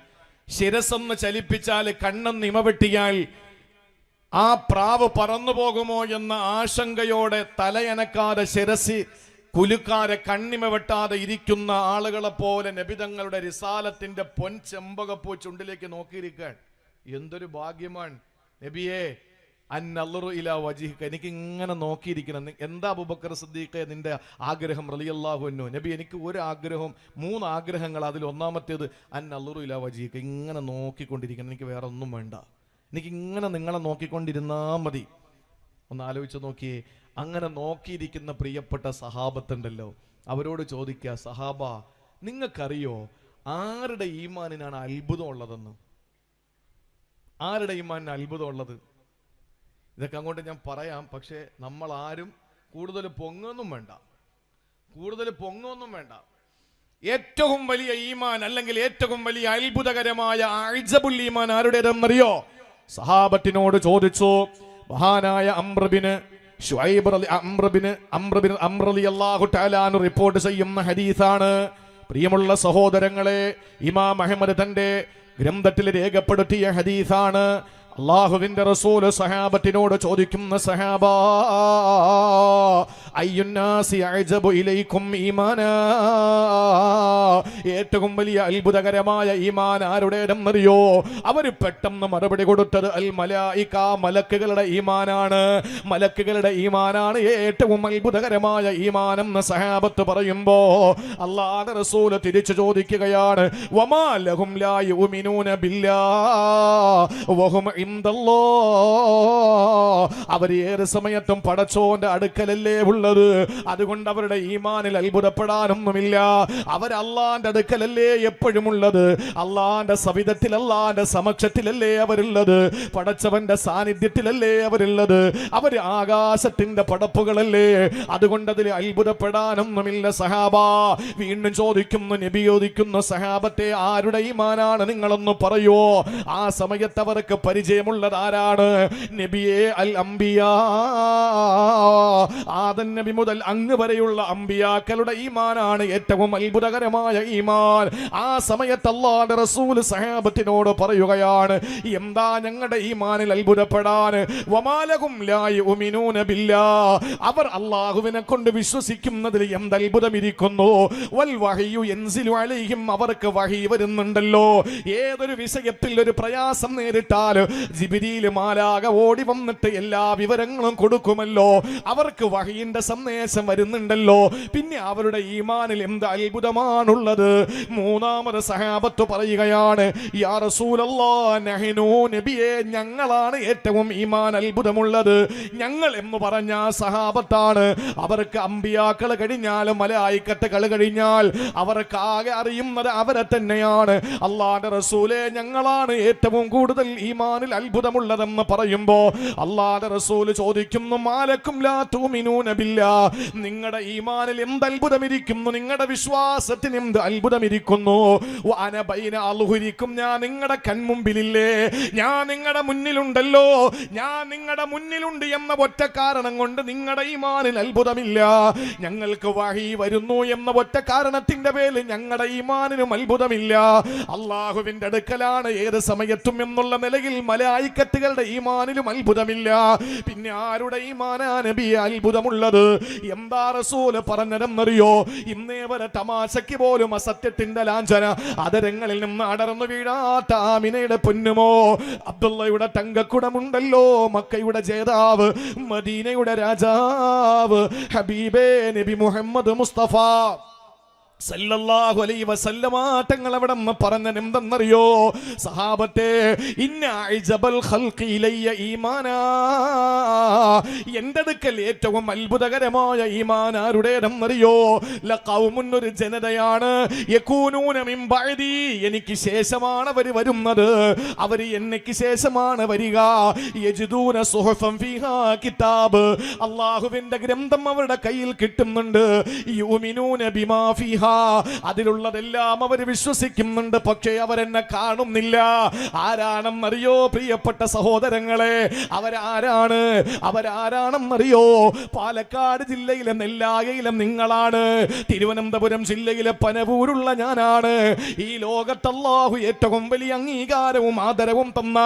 ശിരസൊന്ന് ചലിപ്പിച്ചാൽ, കണ്ണെന്ന് ഇമവെട്ടിയാൽ ആ പ്രാവ് പറന്നു പോകുമോ എന്ന ആശങ്കയോടെ തലയനക്കാതെ ശിരസി കുലുക്കാരെ കണ്ണിമ വെട്ടാതെ ഇരിക്കുന്ന ആളുകളെ പോലെ നബിതങ്ങളുടെ റിസാലത്തിന്റെ ചെമ്പകപ്പൂ ചുണ്ടിലേക്ക് നോക്കിയിരിക്കാൻ. എന്തൊരു ഭാഗ്യമാണ് നബിയെ, അന്നല്ലറു ഇലാ വജിഹിക, എനിക്ക് ഇങ്ങനെ നോക്കിയിരിക്കണം. എന്താ അബൂബക്കർ സിദ്ദീഖ് നിന്റെ ആഗ്രഹം? റളിയല്ലാഹു അൻഹു, നബി എനിക്ക് ഒരു ആഗ്രഹം, 3 ആഗ്രഹങ്ങൾ. അതിൽ ഒന്നാമത്തേത് അന്നല്ലറു ഇലാ വജിഹിക, ഇങ്ങനെ നോക്കിക്കൊണ്ടിരിക്കണം, എനിക്ക് വേറെ ഒന്നും വേണ്ട, എനിക്ക് ഇങ്ങനെ നിങ്ങളെ നോക്കിക്കൊണ്ടിരുന്നാ മതി. ഒന്ന് ആലോചിച്ച് നോക്കിയേ. അങ്ങനെ നോക്കിയിരിക്കുന്ന പ്രിയപ്പെട്ട സഹാബത്തുണ്ടല്ലോ, അവരോട് ചോദിക്കുക, സഹാബ നിങ്ങൾക്കറിയോ ആരുടെ ഈമാനിനാണ് അത്ഭുതം ഉള്ളതെന്ന്? ആരുടെ ഈമാനിന് അത്ഭുതം ഉള്ളത്? ഇതൊക്കെ അങ്ങോട്ട് ഞാൻ പറയാം. പക്ഷേ നമ്മൾ ആരും കൂടുതൽ പൊങ്ങൊന്നും വേണ്ട. ഏറ്റവും വലിയ ഈമാൻ, അല്ലെങ്കിൽ ഏറ്റവും വലിയ അത്ഭുതകരമായ അഅ്ജബുൽ ഈമാൻ ആരുടേതെന്നറിയോ? സഹാബത്തിനോട് ചോദിച്ചു. മഹാനായ അംർ ബിൻ ശുഐബ് അംർ റളിയല്ലാഹു തആല അൻഹു റിപ്പോർട്ട് ചെയ്യുന്ന ഹദീസാണ്. പ്രിയമുള്ള സഹോദരങ്ങളെ, ഇമാം അഹ്മദ് തന്റെ ഗ്രന്ഥത്തിൽ രേഖപ്പെടുത്തിയ ഹദീസാണ്. അല്ലാഹുവിന്റെ റസൂൽ സഹാബത്തിനോട് ചോദിക്കുന്ന, സഹാബാ അയ്യുന്നാസി അഅജബു ഇലൈക്കും ഈമാനാ, ഏറ്റവും വലിയ അത്ഭുതകരമായ ഈമാൻ ആരുടേതെന്നറിയോ? അവര് പെട്ടെന്ന് മറുപടി കൊടുത്തത് അൽ മലായിക, മലക്കുകളുടെ ഈമാനാണ്. മലക്കുകളുടെ ഈമാനാണ് ഏറ്റവും അത്ഭുതകരമായ ഈമാനെന്ന് സഹാബത്ത് പറയുമ്പോ അല്ലാഹുവിന്റെ റസൂൽ തിരിച്ചു ചോദിക്കുകയാണ്, വമാ ലഹും ലാ യുമിനൂന ബില്ലാഹ് വഹും അവർ ഏത് സമയത്തും പടച്ചോന്റെ അടുക്കലല്ലേ ഉള്ളത്. അതുകൊണ്ട് അവരുടെ ഈമാനിൽ അത്ഭുതപ്പെടാനൊന്നുമില്ല. അവർ അള്ളാന്റെ അടുക്കലല്ലേ എപ്പോഴും ഉള്ളത്. അള്ളാന്റെ സവിധത്തിൽ, അള്ളാന്റെ സമക്ഷത്തിലല്ലേ അവരുള്ളത്. പടച്ചവന്റെ സാന്നിധ്യത്തിലല്ലേ അവരുള്ളത്. അവർ ആകാശത്തിന്റെ പടപ്പുകളല്ലേ. അതുകൊണ്ട് അതിൽ അത്ഭുതപ്പെടാനൊന്നുമില്ല സഹാബാ. വീണ്ടും ചോദിക്കുന്നു, നബി ചോദിക്കുന്നു, സഹാബത്തെ ആരുടെ ഈമാനാണ് നിങ്ങളൊന്ന് പറയോ? ആ സമയത്ത് അവർക്ക് പരിചയമുള്ളത് ആരാണ്? നബിയെ, അൽ അംബിയാ, ആദം നബി മുതൽ അങ്ങ് വരെയുള്ള അംബിയാക്കളുടെ ഈമാനാണ് ഏറ്റവും അത്ഭുതകരമായ ഈമാൻ. ആ സമയത്ത് അല്ലാഹുവിന്റെ റസൂൽ സഹാബത്തിനോട് പറയുകയാണ്, എന്താ ഞങ്ങളുടെ ഈമാനിൽ അത്ഭുതപ്പെടാൻ? വമാലഹും ലാ യുമിനൂന ബില്ലാഹ്, അവർ അല്ലാഹുവിനെ കൊണ്ട് വിശ്വസിക്കുന്നതിൽ എന്ത് അത്ഭുതം ഇരിക്കുന്നു. വൽ വഹ്യു യൻസിലു അലൈഹിം, അവർക്ക് വഹി വരുന്നുണ്ടല്ലോ. ഏതൊരു വിഷയത്തിൽ ഒരു പ്രയാസം നേരിട്ടാൽ ജിബ്രീൽ മാലാക ഓടി വന്നിട്ട് എല്ലാ വിവരങ്ങളും കൊടുക്കുമല്ലോ. അവർക്ക് വഹയിന്റെ സന്ദേശം വരുന്നുണ്ടല്ലോ. പിന്നെ അവരുടെ ഈമാനിൽ എന്ത് അത്ഭുതമാണുള്ളത്? മൂന്നാമത് സഹാബത്ത് പറയുകയാണ്, യാ റസൂലല്ലാഹ് നഹ്നു, നബിയെ, ഞങ്ങളാണ് ഏറ്റവും ഈമാൻ അത്ഭുതമുള്ളത്. ഞങ്ങൾ എന്ന് പറഞ്ഞ സഹാബത്താണ്. അവർക്ക് അമ്പിയാക്കൾ കഴിഞ്ഞാൽ, മലായിക്കത്തുകൾ കഴിഞ്ഞാൽ അവർക്ക് ആകെ അറിയുന്നത് അവരെ തന്നെയാണ്. അല്ലാഹുവിന്റെ റസൂലേ, ഞങ്ങളാണ് ഏറ്റവും കൂടുതൽ ഈമാനിൽ അത്ഭുതമുള്ളതെന്ന് പറയുമ്പോ അല്ലാഹുവിന്റെ റസൂൽ ചോദിക്കുന്നു, മാലക്കും ലാ തുമിനൂന ബില്ലാഹ്, നിങ്ങളുടെ ഈമാനിൽ എന്ത് അത്ഭുതമിരിക്കുന്നു? നിങ്ങളുടെ വിശ്വാസത്തിന് എന്ത് അത്ഭുതമിരിക്കുന്നു? വഅന ബൈന അൽഹുരിക്കും, ഞാൻ നിങ്ങളുടെ കൺമുമ്പിലില്ലേ, ഞാൻ നിങ്ങളുടെ മുന്നിലുണ്ടല്ലോ, ഞാൻ നിങ്ങളുടെ മുന്നിലുണ്ട് എന്ന ഒറ്റ കാരണം കൊണ്ട് നിങ്ങളുടെ ഈമാനിൽ അത്ഭുതമില്ല. ഞങ്ങൾക്ക് വഹി വരുന്നു എന്ന ഒറ്റ കാരണത്തിന്റെ പേരിൽ ഞങ്ങളുടെ ഈമാനിനും അത്ഭുതമില്ല. അല്ലാഹുവിന്റെ അടുക്കലാണ് ഏത് സമയത്തും എന്നുള്ള നിലയിൽ മലായിക്കത്തുകളുടെ ഈമാനിലും അത്ഭുതമില്ല. പിന്നെ ആരുടെ ഈമാനാ നബി അത്ഭുതമുള്ളത്? എന്താ റസൂല് പറഞ്ഞതെന്നറിയോ? ഇന്നേ വരെ തമാശയ്ക്ക് പോലും അസത്യത്തിന്റെ ലാഞ്ചന അതരങ്ങളിൽ നിന്ന് അടർന്നു വീഴാത്ത ആമിനയുടെ പൊന്നുമോ, അബ്ദുള്ളയുടെ തങ്കക്കുടമുണ്ടല്ലോ, മക്കയുടെ ജേതാവ്, മദീനയുടെ രാജാവ്, ഹബീബേ നബി മുഹമ്മദ് മുസ്തഫ സല്ലല്ലാഹു അലൈഹി വസല്ലമ തങ്ങൾ അവിടെ പറഞ്ഞത് എന്തെന്നറിയോ? സഹാബത്തെ, ഇന്ന അഅജബൽ ഖൽഖി ഇലയ്യ ഈമാനാ, എൻ്റെ അടുക്കൽ ഏറ്റവും അത്ഭുതകരമായ ഈമാൻ ആരുടേതെന്നറിയോ? ലഖൗമുൻ, ഒരു ജനതയാണ്, യകൂനൂന മിൻ ബഅദി, എനിക്ക് ശേഷമാണ് അവർ വരുന്നത്, അവർ എനിക്ക് ശേഷമാണ് വരിക. യജിദൂന സുഹഫൻ ഫീഹാ കിതാബ്, അല്ലാഹുവിന്റെ ഗ്രന്ഥം അവരുടെ കയ്യിൽ കിട്ടുന്നുണ്ട്. യുമിനൂന ബിമാ ഫീഹാ, അതിലുള്ളതെല്ലാം അവർ വിശ്വസിക്കുന്നുണ്ട്. പക്ഷേ അവരെന്നെ കാണുന്നില്ല. ആരാണെന്നറിയോ പ്രിയപ്പെട്ട സഹോദരങ്ങളെ? അവരാരാണ്? അവരാരാണെന്നറിയോ? പാലക്കാട് ജില്ലയിലെ നെല്ലായയിലെ നിങ്ങളാണ്. തിരുവനന്തപുരം ജില്ലയിലെ പനവൂരുള്ള ഞാനാണ്. ഈ ലോകത്ത് അല്ലാഹു ഏറ്റവും വലിയ അംഗീകാരവും ആദരവും തന്ന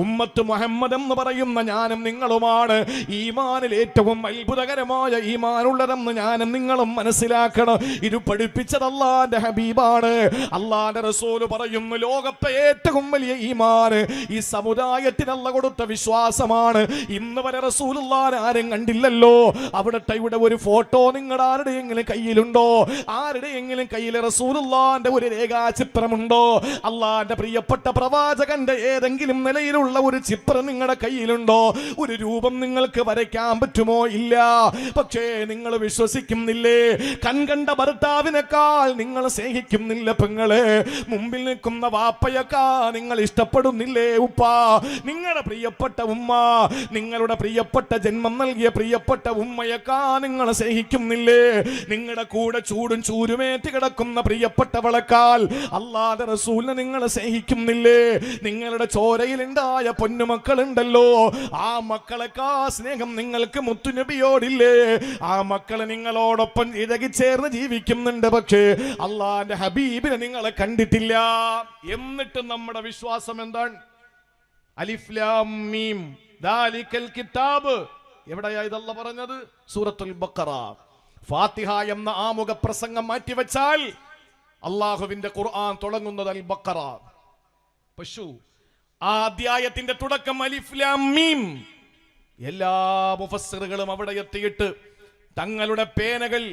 ഉമ്മത്ത് മുഹമ്മദ് എന്ന് പറയുന്ന ഞാനും നിങ്ങളുമാണ്. ഈമാനിൽ ഏറ്റവും അത്ഭുതകരമായ ഈമാനുള്ളതെന്ന് ഞാനും നിങ്ങളും മനസ്സിലാക്കണം. ഇത് പഠിപ്പിച്ചത് അല്ലാഹുവിന്റെ ഹബീബാണ്. അല്ലാഹുവിന്റെ റസൂല് പറയുന്നു, ലോകത്തെ ഏറ്റവും വലിയ ഈമാൻ ഈ സമുദായത്തിന് അല്ലാഹു കൊടുത്ത വിശ്വാസമാണ്. ഇന്ന് വരെ റസൂലുള്ളാഹിനെ ആരും കണ്ടില്ലല്ലോ. അവിടുത്തെ ഇവിടെ ഒരു ഫോട്ടോ നിങ്ങളുടെ ആരുടെയെങ്കിലും കയ്യിലുണ്ടോ? ആരുടെയെങ്കിലും കയ്യിൽ റസൂലുള്ളാഹിന്റെ ഒരു രേഖാചിത്രമുണ്ടോ? അല്ലാഹുവിന്റെ പ്രിയപ്പെട്ട പ്രവാചകന്റെ ഏതെങ്കിലും നിലയിലുള്ള ഒരു ചിത്രം നിങ്ങളുടെ കയ്യിലുണ്ടോ? ഒരു രൂപം നിങ്ങൾക്ക് വരയ്ക്കാൻ പറ്റുമോ? ഇല്ല. പക്ഷേ നിങ്ങൾ വിശ്വസിക്കുന്നില്ലേ? കൺകണ്ട ഭർത്താവിനെ ഉമ്മയേക്കാൾ നിങ്ങൾ സ്നേഹിക്കുന്നില്ല പെങ്ങളെ, മുമ്പിൽ നിൽക്കുന്ന വാപ്പയേക്കാൾ നിങ്ങൾ ഇഷ്ടപ്പെടുന്നില്ലേ ഉപ്പ? നിങ്ങളുടെ പ്രിയപ്പെട്ട ഉമ്മ, നിങ്ങളുടെ പ്രിയപ്പെട്ട ജന്മം നൽകിയ പ്രിയപ്പെട്ട ഉമ്മയേക്കാൾ നിങ്ങൾ സ്നേഹിക്കുന്നില്ലേ? നിങ്ങളുടെ കൂടെ ചൂടും ചൂരുമേറ്റ് കിടക്കുന്ന പ്രിയപ്പെട്ടവളെക്കാൾ അല്ലാഹുവിന്റെ റസൂലിനെ നിങ്ങൾ സ്നേഹിക്കുന്നില്ലേ? നിങ്ങളുടെ ചോരയിലുണ്ടായ പൊന്നുമക്കളുണ്ടല്ലോ, ആ മക്കളെക്കാ സ്നേഹം നിങ്ങൾക്ക് മുത്തുനബിയോടില്ലേ? ആ മക്കളെ നിങ്ങളോടൊപ്പം ഇഴകിച്ചേർന്ന് ജീവിക്കുന്നുണ്ട്, പക്ഷേ അള്ളാന്റെ ഹബീബിനെ നിങ്ങളെ കണ്ടിട്ടില്ല. എന്നിട്ട് നമ്മുടെ വിശ്വാസം എന്താണ്? അലിഫ് ലാം മീം ദാലിക്കൽ കിതാബ്. എവിടെയാ ഇതല്ല പറഞ്ഞത്? സൂറത്തുൽ ബഖറ. ഫാത്തിഹ എന്ന ആമുഖ പ്രസംഗം മാറ്റിവെച്ചാൽ അള്ളാഹുവിന്റെ ഖുർആൻ തുടങ്ങുന്നത് അൽ ബഖറ. പശു ആ അധ്യായത്തിന്റെ തുടക്കം അലിഫ് ലാം മീം. എല്ലാ മുഫസ്സിറുകളും അവിടെ എത്തിയിട്ട് തങ്ങളുടെ പേനകൾ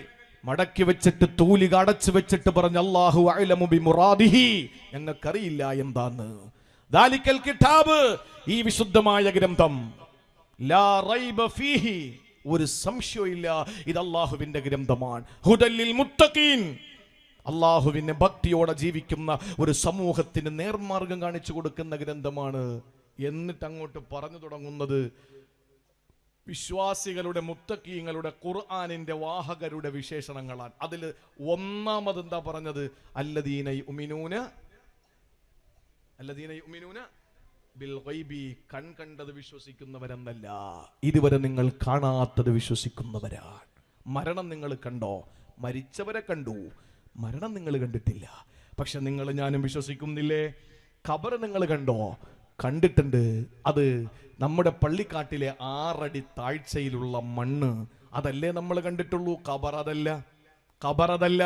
മടക്കി വെച്ചിട്ട് തൂലിക അടച്ചു വെച്ചിട്ട് പറഞ്ഞു, അല്ലാഹു അഅലമു ബിമുറാദിഹി, ഞങ്ങൾക്കറിയില്ല എന്താന്ന്. ദാലിക്കൽ കിതാബ്, ഈ വിശുദ്ധമായ ഗ്രന്ഥം, ലാ റൈബ ഫീഹി, ഒരു സംശയമില്ല, ഇത് അല്ലാഹുവിന്റെ ഗ്രന്ഥമാണ്. ഹുദൽ ലിൽ മുത്തഖീൻ, അള്ളാഹുവിനെ ഭക്തിയോടെ ജീവിക്കുന്ന ഒരു സമൂഹത്തിന് നേർമാർഗം കാണിച്ചു കൊടുക്കുന്ന ഗ്രന്ഥമാണ്. എന്നിട്ട് അങ്ങോട്ട് പറഞ്ഞു തുടങ്ങുന്നത് വിശ്വാസികളുടെ മുത്തഖീങ്ങളുടെ ഖുർആനിന്റെ വാഹകരുടെ വിശേഷണങ്ങളാണ്. അതിൽ ഒന്നാമത് എന്താ പറഞ്ഞത്? അല്ലദീന യുമിനൂന ബിൽ ഗൈബി, കണ്ടത് വിശ്വസിക്കുന്നവരെന്നല്ല, ഇതുവരെ നിങ്ങൾ കാണാത്തത് വിശ്വസിക്കുന്നവരാണ്. മരണം നിങ്ങൾ കണ്ടോ? മരിച്ചവരെ കണ്ടു, മരണം നിങ്ങൾ കണ്ടിട്ടില്ല. പക്ഷെ നിങ്ങൾ ഞാനും വിശ്വസിക്കുന്നില്ലേ? ഖബർ നിങ്ങൾ കണ്ടോ? കണ്ടിട്ടുണ്ട്. അത് നമ്മുടെ പള്ളിക്കാട്ടിലെ 6 അടി താഴ്ചയിലുള്ള മണ്ണ്, അതല്ലേ നമ്മൾ കണ്ടിട്ടുള്ളൂ. ഖബർ അതല്ല, ഖബർ അതല്ല.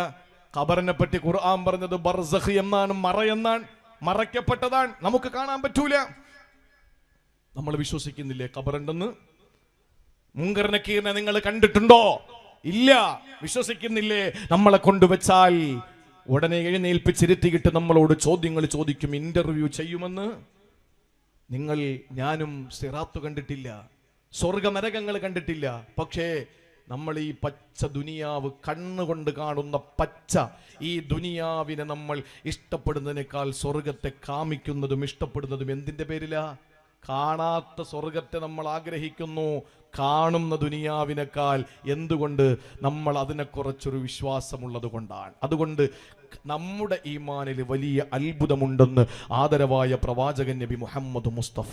ഖബറിനെ പറ്റി ഖുർആൻ പറഞ്ഞത് ബർസഖ് എന്നാണ്, മറയെന്നാണ്, മറയ്ക്കപ്പെട്ടതാണ്, നമുക്ക് കാണാൻ പറ്റൂല. നമ്മൾ വിശ്വസിക്കുന്നില്ലേ ഖബറുണ്ടെന്ന്? മുങ്കർ നക്കീറിനെ നിങ്ങൾ കണ്ടിട്ടുണ്ടോ? ഇല്ല, വിശ്വസിക്കുന്നില്ലേ? നമ്മളെ കൊണ്ടുവച്ചാൽ ഉടനെ എഴുന്നേൽപ്പിച്ചിരുത്തിയിട്ട് നമ്മളോട് ചോദ്യങ്ങൾ ചോദിക്കും, ഇന്റർവ്യൂ ചെയ്യുമെന്ന്. നിങ്ങൾ ഞാനും സിറാത്ത് കണ്ടിട്ടില്ല, സ്വർഗനരകങ്ങൾ കണ്ടിട്ടില്ല. പക്ഷേ നമ്മൾ ഈ പച്ച ദുനിയാവ്, കണ്ണുകൊണ്ട് കാണുന്ന പച്ച ഈ ദുനിയാവിനെ നമ്മൾ ഇഷ്ടപ്പെടുന്നതിനേക്കാൾ സ്വർഗത്തെ കാമിക്കുന്നതും ഇഷ്ടപ്പെടുന്നതും എന്തിന്റെ പേരിലാ? കാണാത്ത സ്വർഗത്തെ നമ്മൾ ആഗ്രഹിക്കുന്നു, കാണുന്ന ദുനിയാവിനേക്കാൾ. എന്തുകൊണ്ട്? നമ്മൾ അതിനെ കുറച്ചൊരു വിശ്വാസമുള്ളത് കൊണ്ടാണ്. അതുകൊണ്ട് നമ്മുടെ ഈമാനിൽ വലിയ അത്ഭുതമുണ്ടെന്ന് ആദരവായ പ്രവാചകൻ നബി മുഹമ്മദ് മുസ്തഫ